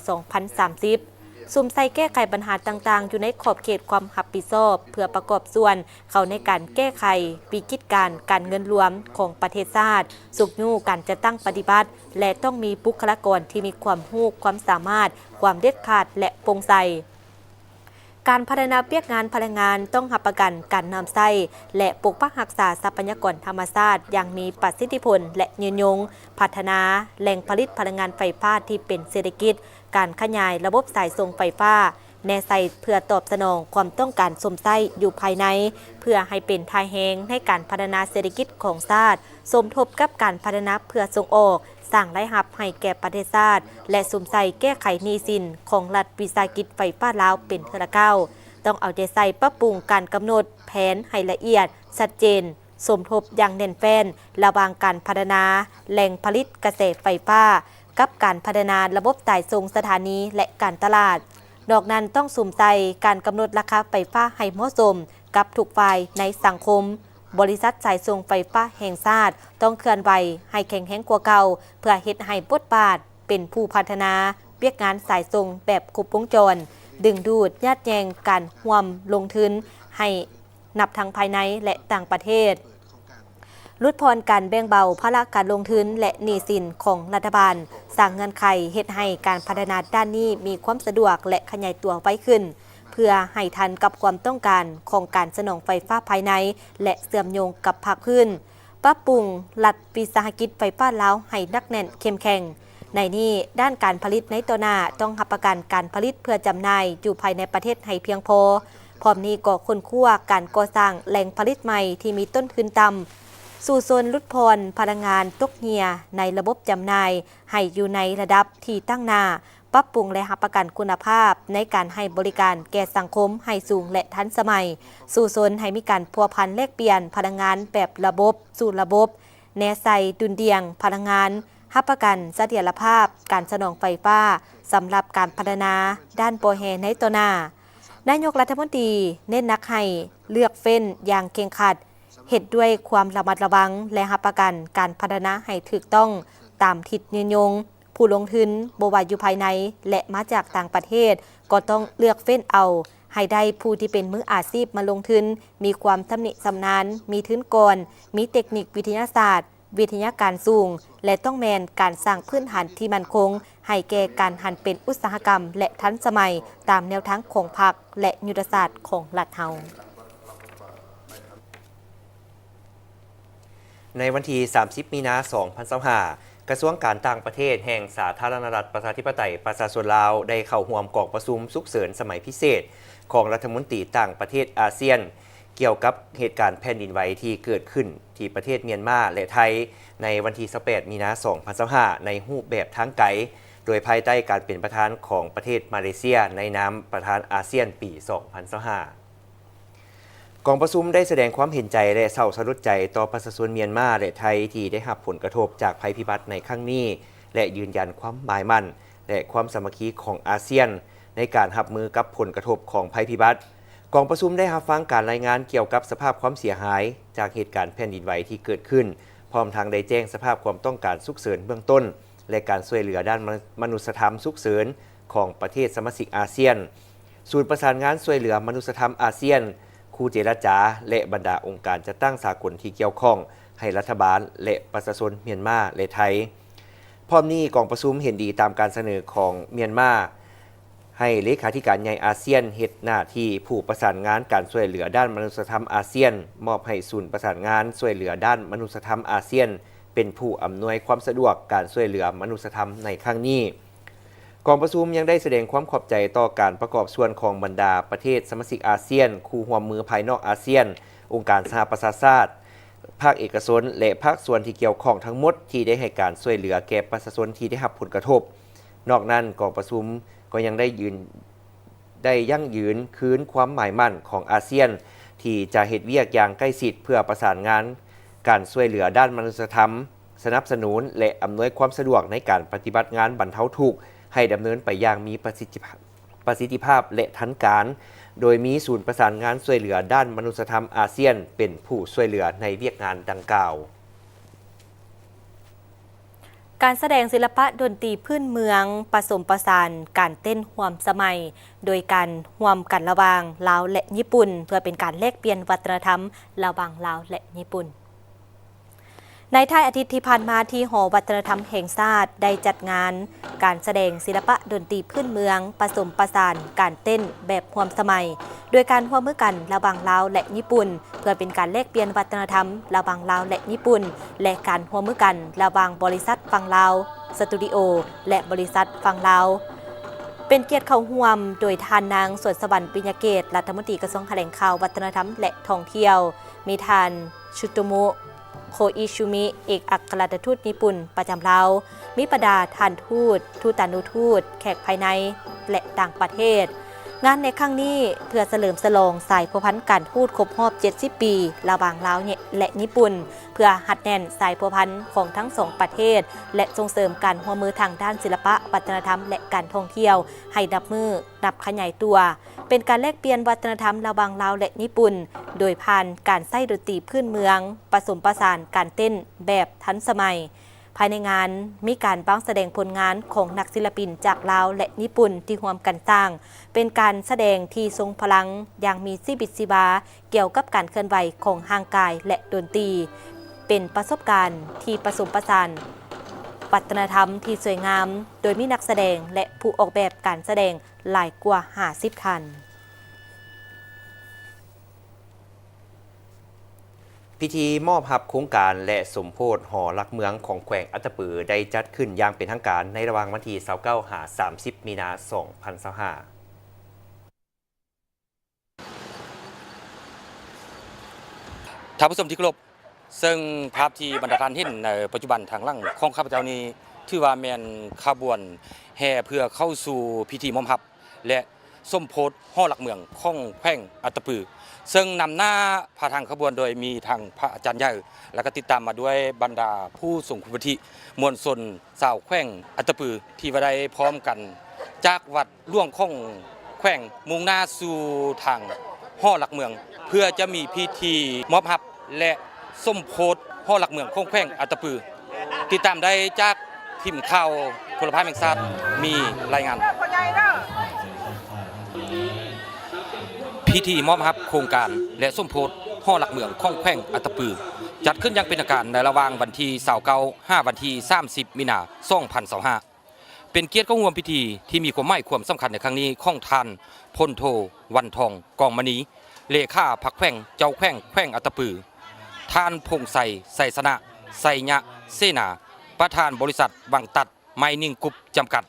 2030 ซุ่มใส่แก้ไขปัญหาต่างๆอยู่ในขอบเขตความรับผิดชอบเพื่อประกอบส่วนเข้าในการแก้ไขวิกฤตการเงินรวมของประเทศชาติสุกยู่การจะตั้งปฏิบัติและต้องมีบุคลากรที่มีความรู้ความสามารถความเด็ดขาดและโปร่งใสการพัฒนาเวียกงานพลังงานต้องรับประกันการนำใช้และปกปักรักษาทรัพยากรธรรมชาติอย่างมีประสิทธิผลและยืนยงพัฒนาแหล่งผลิตพลังงานไฟฟ้าที่เป็นเศรษฐกิจการขยายระบบสายส่งไฟฟ้าแนวใส่เพื่อตอบสนองความต้องการสมไส้อยู่ภายในเพื่อให้เป็นทายแหงให้การพัฒนาเศรษฐกิจของชาติสมทบกับการพัฒนาเพื่อส่งออกสร้างรายรับให้แก่ประเทศชาติและสมใส่แก้ไขหนี้สินของรัฐวิสาหกิจไฟฟ้าลาวเป็นเทอละเก้าต้องเอาใจใส่ปรับปรุงการกำหนดแผนให้ละเอียดชัดเจนสมทบอย่างแน่นแฟ้นระหว่างการพัฒนาแหล่งผลิตกระแสไฟฟ้ากับการพัฒนาระบบสายส่งสถานีและการตลาดนอกนั้นต้องสุ่มใจการกำหนดราคาไฟฟ้าให้เหมาะสมกับทุกฝ่ายในสังคมบริษัทสายส่งไฟฟ้าแห่งชาติต้องเคลื่อนไหวให้แข็งแรงกว่าเก่าเพื่อเฮ็ดให้บทบาทเป็นผู้พัฒนาเวียกงานสายส่งแบบครบวงจรดึงดูดญาติแยงการร่วมลงทุนให้นับทั้งภายในและต่างประเทศลดพรการแบ่งเบาภาระการลงทุนและหนี้สินของรัฐบาลสร้างเงื่อนไขเฮ็ดให้การพัฒนาด้านนี้มีความสะดวกและขยายตัวไว้ขึ้นเพื่อให้ทันกับความต้องการของการสนองไฟฟ้าภายในและเชื่อมโยงกับภาคพื้นปรับปรุงรัฐวิสาหกิจไฟฟ้าลาวให้นักแน่นเข้มแข็งในนี้ด้านการผลิตในตัวหน้าต้องรับประกันการผลิตเพื่อจำหน่ายอยู่ภายในประเทศให้เพียงพอพร้อมนี้ก็ค้นคว้าการก่อสร้างแหล่งผลิตใหม่ที่มีต้นทุนต่ำสู่โซนลดพรพลังงานตกเหี่ยในระบบจำหน่ายให้อยู่ในระดับที่ตั้งหน้าปรับปรุงและรับประกันคุณภาพในการให้บริการแก่สังคมให้สูงและทันสมัยสู่โซนให้มีการพัวพันแลกเปลี่ยนพลังงานแบบระบบสู่ระบบแนวใส่ดุลเดียงพลังงานรับประกันเสถียรภาพการสนองไฟฟ้าสำหรับการพัฒนาด้านโปรแฮในตัวหน้านายกรัฐมนตรีเน้นหนักให้เลือกเฟ้นอย่างเคร่งครัดเฮ็ดด้วยความระมัดระวังและรับประกันการพัฒนาให้ถูกต้องตามทิศยืนยงผู้ลงทุนบ่ว่าอยู่ภายในและมาจากต่างประเทศก็ต้องเลือกเฟ้นเอา ให้ได้ผู้ที่เป็นมืออาชีพมาลงทุนมีความชำนิชำนาญมีทุนก่อนมีเทคนิควิทยาศาสตร์วิทยาการสูงและต้องแมนการสร้างพื้นฐานที่มั่นคงให้แก่การหันเป็นอุตสาหกรรมและทันสมัยตามแนวทางของพรรคและยุทธศาสตร์ของรัฐเฮาในวันที่ 30 มีนาคม 2025 กระทรวงการต่างประเทศแห่งสาธารณรัฐประชาธิปไตยประชาชนลาวได้เข้าร่วมกองประชุมฉุกเฉินสมัยพิเศษของรัฐมนตรีต่างประเทศอาเซียนเกี่ยวกับเหตุการณ์แผ่นดินไหวที่เกิดขึ้นที่ประเทศเมียนมาและไทยในวันที่ 28 มีนาคม 2025 ในรูปแบบทางไกลโดยภายใต้การเป็นประธานของประเทศมาเลเซียในนามประธานอาเซียนปี 2025 กองประชุมได้แสดงความเห็นใจและเศร้าสลดใจต่อประชาชนเมียนมาและไทยที่ได้รับผลกระทบจากภัยพิบัติในครั้งนี้และยืนยันความหมายมั่นและความสามัคคีของอาเซียนในการรับมือกับผลกระทบของภัยพิบัติกองประชุมได้รับฟังการรายงานเกี่ยวกับสภาพความเสียหายจากเหตุการณ์แผ่นดินไหวที่เกิดขึ้นพร้อมทางได้แจ้งสภาพความต้องการฉุกเฉินเบื้องต้นและการช่วยเหลือด้านมนุษยธรรมฉุกเฉินของประเทศสมาชิกอาเซียนศูนย์ประสานงานช่วยเหลือมนุษยธรรมอาเซียนคู่เจรจาและบรรดาองค์การจัดตั้งสากลที่เกี่ยวข้องให้รัฐบาลและประชาชนเมียนมาและไทยพร้อมนี้กองประชุมเห็นดีตามการเสนอของเมียนมาให้เลขาธิการใหญ่อาเซียนเฮ็ดหน้าที่ผู้ประสานงานการช่วยเหลือด้านมนุษยธรรมอาเซียนมอบให้ศูนย์ประสานงานช่วยเหลือด้านมนุษยธรรมอาเซียนเป็นผู้อำนวยความสะดวกการช่วยเหลือมนุษยธรรมในครั้งนี้กองประชุมยังได้แสดงความขอบใจต่อการประกอบส่วนของบรรดาประเทศสมาชิกอาเซียนคู่ร่วมมือภายนอกอาเซียนองค์การสหประชาชาติภาคเอกชนและภาคส่วนที่เกี่ยวข้องทั้งหมดที่ได้ให้การช่วยเหลือแก่ประชาชนที่ได้รับผลกระทบนอกนั้นกองประชุมก็ยังได้ยั่งยืนคืนความหมายมั่นของอาเซียนที่จะเฮ็ดเวียกอย่างใกล้ชิดเพื่อประสานงานการช่วยเหลือด้านมนุษยธรรมสนับสนุนและอำนวยความสะดวกในการปฏิบัติงานบรรเทาทุกข์ให้ดำเนินไปอย่างมีประสิทธิภาพและทันการโดยมีศูนย์ประสานงานช่วยเหลือด้านมนุษยธรรมอาเซียนเป็นผู้ช่วยเหลือในเวียกงานดังกล่าวการแสดงศิลปะดนตรีพื้นเมืองผสมผสานการเต้นร่วมสมัยโดยการร่วมกันระหว่างลาวและญี่ปุ่นเพื่อเป็นการแลกเปลี่ยนวัฒนธรรมระหว่างลาวและญี่ปุ่นในท้ายอาทิตย์ที่ผ่านมาที่หอวัฒนธรรมแห่งชาติได้จัดงานการแสดงศิลปะดนตรีพื้นเมืองผสมผสานการเต้นแบบร่วมสมัยโดยการร่วมมือกันระหว่างลาวและญี่ปุ่นเพื่อเป็นการแลกเปลี่ยนวัฒนธรรมระหว่างลาวและญี่ปุ่นและการร่วมมือกันระหว่างบริษัทฝั่งลาวสตูดิโอและบริษัทฝั่งลาวเป็นเกียรติเข้าร่วมโดยท่านนางสวนสวรรค์ปิญญเกตรัฐมนตรีกระทรวงแถลงข่าววัฒนธรรมและท่องเที่ยวมีท่านชุโตโมะโคอิชุมิเอกอัครราชทูตญี่ปุ่นประจำลาวมีประดาท่านทูตทูตานุทูตแขกภายในและต่างประเทศงานในครั้งนี้เพื่อเฉลิมฉลองสายพัวพันธ์การทูตครบรอบ70 ปีระหว่างลาวและญี่ปุ่นเพื่อหัดแน่นสายพัวพันธ์ของทั้งสองประเทศและส่งเสริมการร่วมมือทางด้านศิลปะวัฒนธรรมและการท่องเที่ยวให้นับขยายตัวเป็นการแลกเปลี่ยนวัฒนธรรมระหว่างลาวและญี่ปุ่นโดยผ่านการใช้ดนตรีพื้นเมืองผสมผสานการเต้นแบบทันสมัยภายในงานมีการบ้างแสดงผลงานของนักศิลปินจากลาวและญี่ปุ่นที่ร่วมกันสร้างเป็นการแสดงที่ทรงพลังอย่างมีชีวิตชีวาเกี่ยวกับการเคลื่อนไหวของร่างกายและดนตรีเป็นประสบการณ์ที่ผสมผสานวัฒนธรรมที่สวยงามโดยมีนักแสดงและผู้ออกแบบการแสดงหลายกว่า50 ท่านพิธีมอบรับโครงการและสมโภชหอรักเมืองของแขวงอัตตปือได้จัดขึ้นอย่างเป็นทางการในระหว่างวันที่29 ถึง 30 มีนาคม 2025 ท่านผู้ชมที่เคารพซึ่งภาพที่บรรดาท่านเห็นในปัจจุบันทางหลังของข้าพเจ้านี้ถือว่าแม่นขบวนแห่เพื่อเข้าสู่พิธีมอบรับและสมโภชหอรักเมืองของแขวงอัตตปือซึ่งนำหน้าพาทางขบวนโดยมีทางพระอาจารย์ใหญ่และก็ติดตามมาด้วยบรรดาผู้ทรงคุณวุฒิมวลชนชาวแขวงอัตตปือที่ว่าได้พร้อมกันจากวัดหลวงของแขวงมุ่งหน้าสู่ทางหอรักเมืองเพื่อจะมีพิธีมอบรับและสมโภชหอรักเมืองของแขวงอัตตปือติดตามได้จากทีมข่าวพลภาพแห่งชาติมีรายงาน พิธีมอบรับโครงการและสมโพธิห่อหลักเมืองข้องแขวงอัตตปือจัดขึ้นอย่างเป็นทางการในระหว่างวันที่29-5วันที่30 มีนาคม 2025เป็นเกียรติของร่วมพิธีที่มีความหมายความสำคัญในครั้งนี้ของท่านพลโทวันทองกองมณีเลขาพรรคแขวงเจ้าแขวงอัตตปือท่านพงษ์ไสสนะไสยะเสนาประธานบริษัทวังตัดไมนิ่งกรุ๊ปจำกัด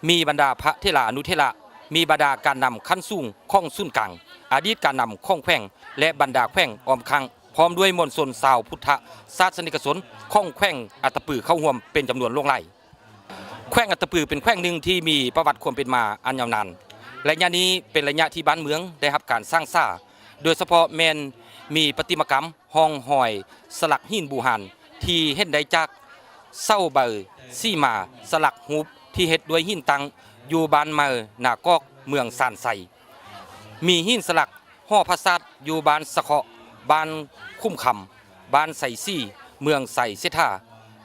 มีบรรดาพระเทลานุเทระมีบรรดาการนำขั้นสูงข้องสุนกลางอดีตการนำข้องแขวงและบรรดาแขวงออมคังพร้อมด้วยมวลชนชาวพุทธศาสนิกชนข้องแขวงอัตตปือเข้าร่วมเป็นจำนวนล่วงไหลแขวงอัตตปือเป็นแขวงหนึ่งที่มีประวัติความเป็นมาอันยาวนานระยะนี้เป็นระยะที่บ้านเมืองได้รับการสร้างสร้างโดยเฉพาะแมนมีประติมากรรมห้องหอยสลักหินบูหานที่เห็นได้จากเศร้าเบอร์ซี่มาสลักฮูบที่เฮ็ดด้วยหินตังอยู่บ้านเมอหนากอกเมืองซานไซมีหินสลักห่อพระซาดอยู่บ้านสะเคาะบ้านคุ้มคำบ้านไสซี่เมืองไสเสธา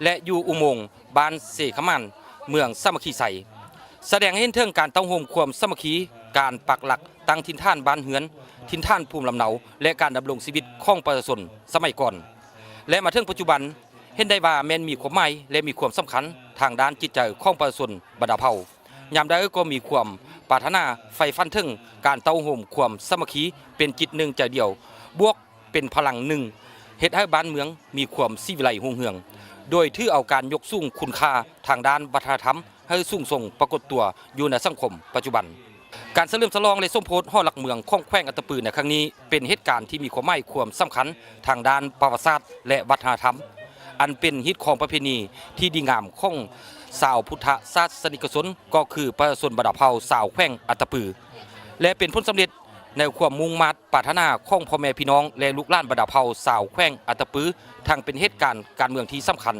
และอยู่อุโมงค์บ้านเสขมันเมืองสามัคคีไสแสดงให้เห็นถึงการตั้งโฮมความสามัคคีการปักหลักตั้งถิ่นฐานบ้านเฮือนถิ่นฐานภูมิลำเนาและการดำรงชีวิตของประชาชนสมัยก่อนและมาถึงปัจจุบันเห็นได้ว่าแม้นมีความหมายและมีความสำคัญทางด้านจิตใจของประชาชนบรรดาเผ่ายามใดก็มีความปรารถนาไฟฟันถึงการเต้าโฮมความสามัคคีเป็นจิตหนึ่งใจเดียวบวกเป็นพลังหนึ่งเฮ็ดให้บ้านเมืองมีความสิวิไลรุ่งเรืองโดยถือเอาการยกสูงคุณค่าทางด้านวัฒนธรรมให้สูงส่งปรากฏตัวอยู่ในสังคมปัจจุบันการเฉลิมฉลองและสมโพธิห่อหลักเมืองข้องแขวงอัตตปือในครั้งนี้เป็นเหตุการณ์ที่มีความหมายความสำคัญทางด้านประวัติศาสตร์และวัฒนธรรมอันเป็นฮิตของประเพณีที่ดีงามของชาวพุทธศาสนิกชนก็คือประชาชนบรรดาเผ่าชาวแขวงอัตตปือและเป็นผลสำเร็จในความมุ่งมั่นปรารถนาของพ่อแม่พี่น้องและลูกหลานบรรดาเผ่าชาวแขวงอัตตปือทั้งเป็นเหตุการณ์การเมืองที่สำคัญ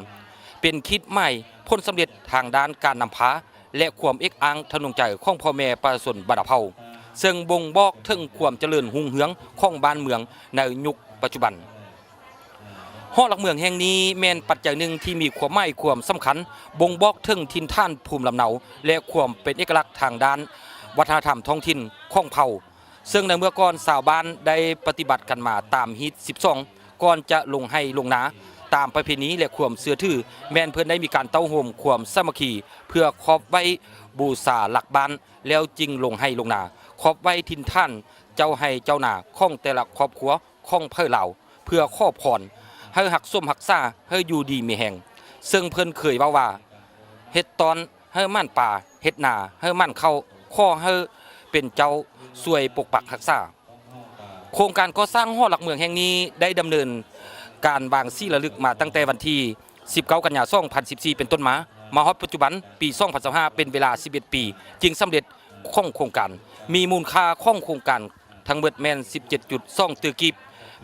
เป็นคิดใหม่ผลสำเร็จทางด้านการนำพาและความเอกอังทนุงใจของพ่อแม่ประชาชนบรรดาเผ่าซึ่งบ่งบอกถึงความเจริญรุ่งเรืองของบ้านเมืองในยุคปัจจุบันห่อหลักเมืองแห่งนี้แม่นปัจจัยหนึ่งที่มีความหมายความสำคัญบ่งบอกถึงถิ่นฐานภูมิลำเนาและความเป็นเอกลักษณ์ทางด้านวัฒนธรรมท้องถิ่นของเผ่าซึ่งในเมื่อก่อนชาวบ้านได้ปฏิบัติกันมาตามฮิต12ก่อนจะลงให้ลงนาตามประเพณีและความเชื่อถือแม่นเพิ่นได้มีการเต้าโฮมความสามัคคีเพื่อครอบไว้บูชาหลักบ้านแล้วจึงลงให้ลงนาครอบไว้ถิ่นฐานเจ้าให้เจ้านาของแต่ละครอบครัวของเผ่าเหล่าเพื่อขอพรให้หักส้มหักซ่าให้อยู่ดีมีแห่งซึ่งเพิ่นเคยว่าเฮ็ดตอนให้มั่นป่าเฮ็ดนาให้มั่นเข้าข้อให้เป็นเจ้าสวยปกปักรักษาโครงการก่อสร้างหอหลักเมืองแห่งนี้ได้ดำเนินการวางซี่ระลึกมาตั้งแต่วันที่19 กันยายน 2014 เป็นต้นมาฮอดปัจจุบันปี2025เป็นเวลา11 ปีจึงสำเร็จของโครงการมีมูลค่าของโครงการทั้งหมดแม่น 17.2 ตกีบ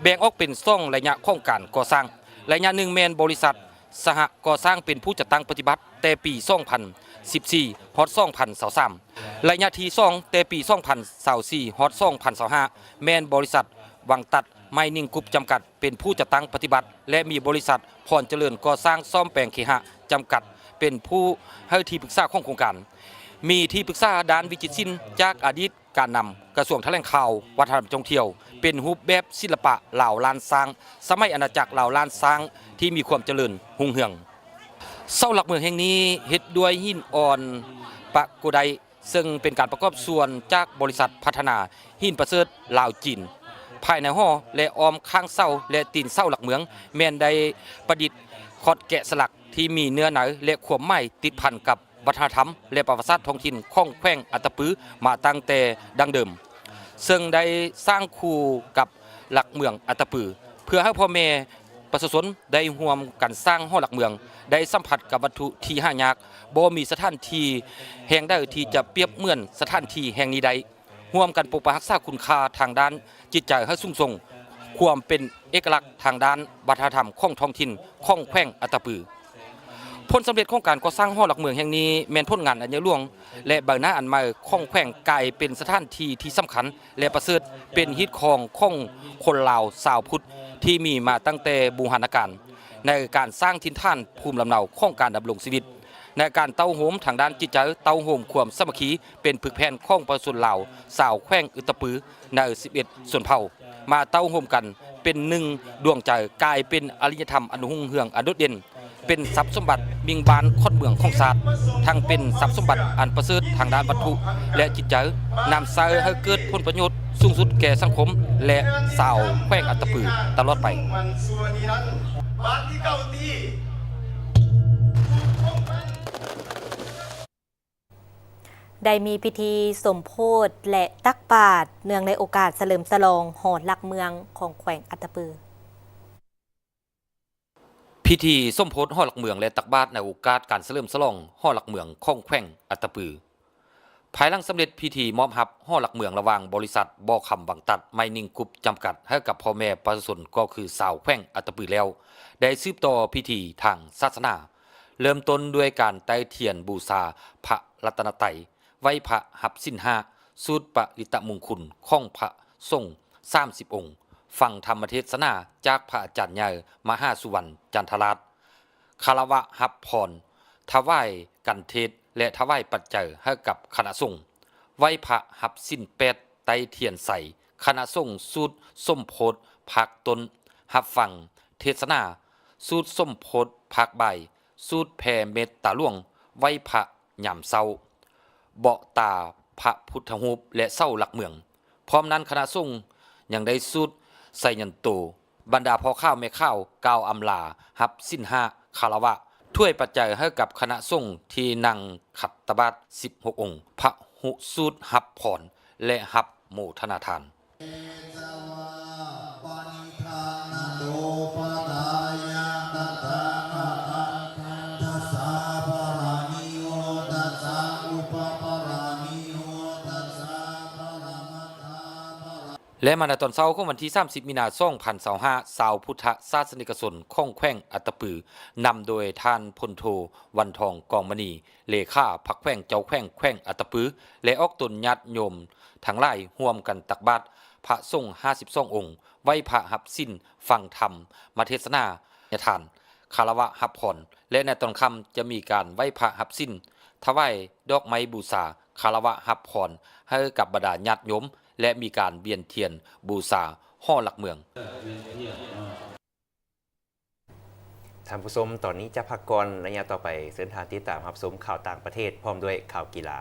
แบ่งออกเป็น2ระยะของการก่อสร้างระยะหนึ่งแม่นบริษัทสหก่อสร้างเป็นผู้จัดตั้งปฏิบัติแต่ปี2014ฮอด2023ระยะที่2แต่ปี2024ฮอด2025แม่นบริษัทวังตัดไมนิ่งกรุ๊ปจำกัดเป็นผู้จัดตั้งปฏิบัติและมีบริษัทพรเจริญก่อสร้างซ่อมแปลงเคหะจำกัดเป็นผู้ให้ที่ปรึกษาของโครงการมีที่ปรึกษาด้านวิจิตรศิลป์จากอดีตการนำกระทรวงแถลงข่าววัฒนธรรมท่องเที่ยวเป็นรูปแบบศิลปะเหล่าล้านสร้างสมัยอาณาจักรเหล่าล้านสร้างที่มีความเจริญรุ่งเรืองเสาหลักเมืองแห่งนี้เฮ็ดด้วยหินอ่อนปะโกไดซึ่งเป็นการประกอบส่วนจากบริษัทพัฒนาหินประเสริฐลาวจีนภายในหอและออมข้างเสาและตีนเสาหลักเมืองแม่นได้ประดิษฐ์ขอดแกะสลักที่มีเนื้อหนังและความหมายติดพันกับวัฒนธรรมและประวัติศาสตร์ท้องถิ่นของแขวงอัตตปือมาตั้งแต่ดั้งเดิมซึ่งได้สร้างคู่กับหลักเมืองอัตตปือเพื่อให้พ่อแม่ประชาชนได้ร่วมกันสร้างหอหลักเมืองได้สัมผัสกับวัตถุที่หายากบ่มีสถานที่แห่งใดที่จะเปรียบเหมือนสถานที่แห่งนี้ใดร่วมกันปกปักรักษาคุณค่าทางด้านจิตใจให้สูงส่งความเป็นเอกลักษณ์ทางด้านวัฒนธรรมของท้องถิ่นของแขวงอัตตปือผลสำเร็จของการก่อสร้างหอหลักเมืองแห่งนี้แม่นผลงานอันใหญ่หลวงและใบหน้าอันใหม่ของแขวงกลายเป็นสถานที่ที่สำคัญและประเสริฐเป็นฮิตของคนลาวชาวพุทธที่มีมาตั้งแต่บูรณาการในการสร้างถิ่นฐานภูมิลำเนาของการดำรงชีวิต ในการเต้าโหมทางด้านจิตใจเต้าโหมความสามัคคีเป็นผึกแผ่นของประชาชนลาวสาวแขวงอึตะปือใน11ส่วนเผ่ามาเต้าโหมกันเป็นหนึ่งดวงใจกลายเป็นอริยธรรมอันรุ่งเรืองอันโดดเด่นเป็นทรัพย์สมบัติบิงบานคอนเมืองของศาสตร์ทั้งเป็นทรัพย์สมบัติอันประเสริฐทางด้านวัตถุและจิตใจนำใช้ให้เกิดผลประโยชน์สูงสุดแก่สังคมและสาวแขวงอัตตปือตลอดไป ได้มีพิธีสมโภชและตักบาตรเนื่องในโอกาสเฉลิมฉลองหอหลักเมืองของแขวงอัตตปือพิธีสมโภชหอหลักเมืองและตักบาตรในโอกาสการเฉลิมฉลองหอหลักเมืองของแขวงอัตตปือภายหลังสำเร็จพิธีมอบรับหอหลักเมืองระหว่างบริษัทบ่อคำวังตัดไมนิงกรุ๊ปจำกัดให้กับพ่อแม่ประชาชนก็คือสาวแขวงอัตตปือแล้วได้สืบต่อพิธีทางศาสนาเริ่มต้นด้วยการไต้เทียนบูชาพระรัตนตรัยไหว้พระหับสิ้นห้าสูตรปริตมงคลของพระสงฆ์30 องค์ฟังธรรมเทศนาจากพระอาจารย์ใหญ่มหาสุวรรณจันทราชคารวะหับพรถวายกันเทศและถวายปัจจัยให้กับคณะสงฆ์ไหว้พระหับสิ้น8ไต้เทียนใสคณะสงฆ์สูตรสมโพธิภาคต้นหับฟังเทศนาสูตรสมโพธิภาคบ่ายสูตรแผ่เมตตาหลวงไหว้พระยามเช้าเบาะตาพระพุทธรูปและเศร้าหลักเมืองพร้อมนั้นคณะสงฆ์ยังได้สูตรไสยันโตบรรดาพ่อข้าวแม่ข้าวกล่าวอำลาหับสิ้นห้าคารวะถ้วยปัจจัยให้กับคณะสงฆ์ที่นั่งขัดตบาต16 องค์พระหุสูตรหับพรและหับโมทนาทานและมาในตอนเช้าของวันที่30 มีนาคม 2025สาวพุทธศาสนิกชนของแขวงอัตตปือนำโดยท่านพลโทวันทองกองมณีเลขาพรรคแขวงเจ้าแขวงอัตตปือและออกตนญาติโยมทั้งหลายร่วมกันตักบาตรพระสงฆ์52 องค์ไหว้พระหับสิ้นฟังธรรมมาเทศนาทานคารวะหับพรและในตอนค่ำจะมีการไหว้พระหับสิ้นถวายดอกไม้บูชาคารวะหับพรให้กับบรรดาญาติโยมและมีการเวียนเทียนบูชาหอหลักเมืองท่านผู้ชมตอนนี้จะพักก่อนระยะต่อไปเส้นทางติดตามรับชมข่าวต่างประเทศพร้อมด้วยข่าวกีฬา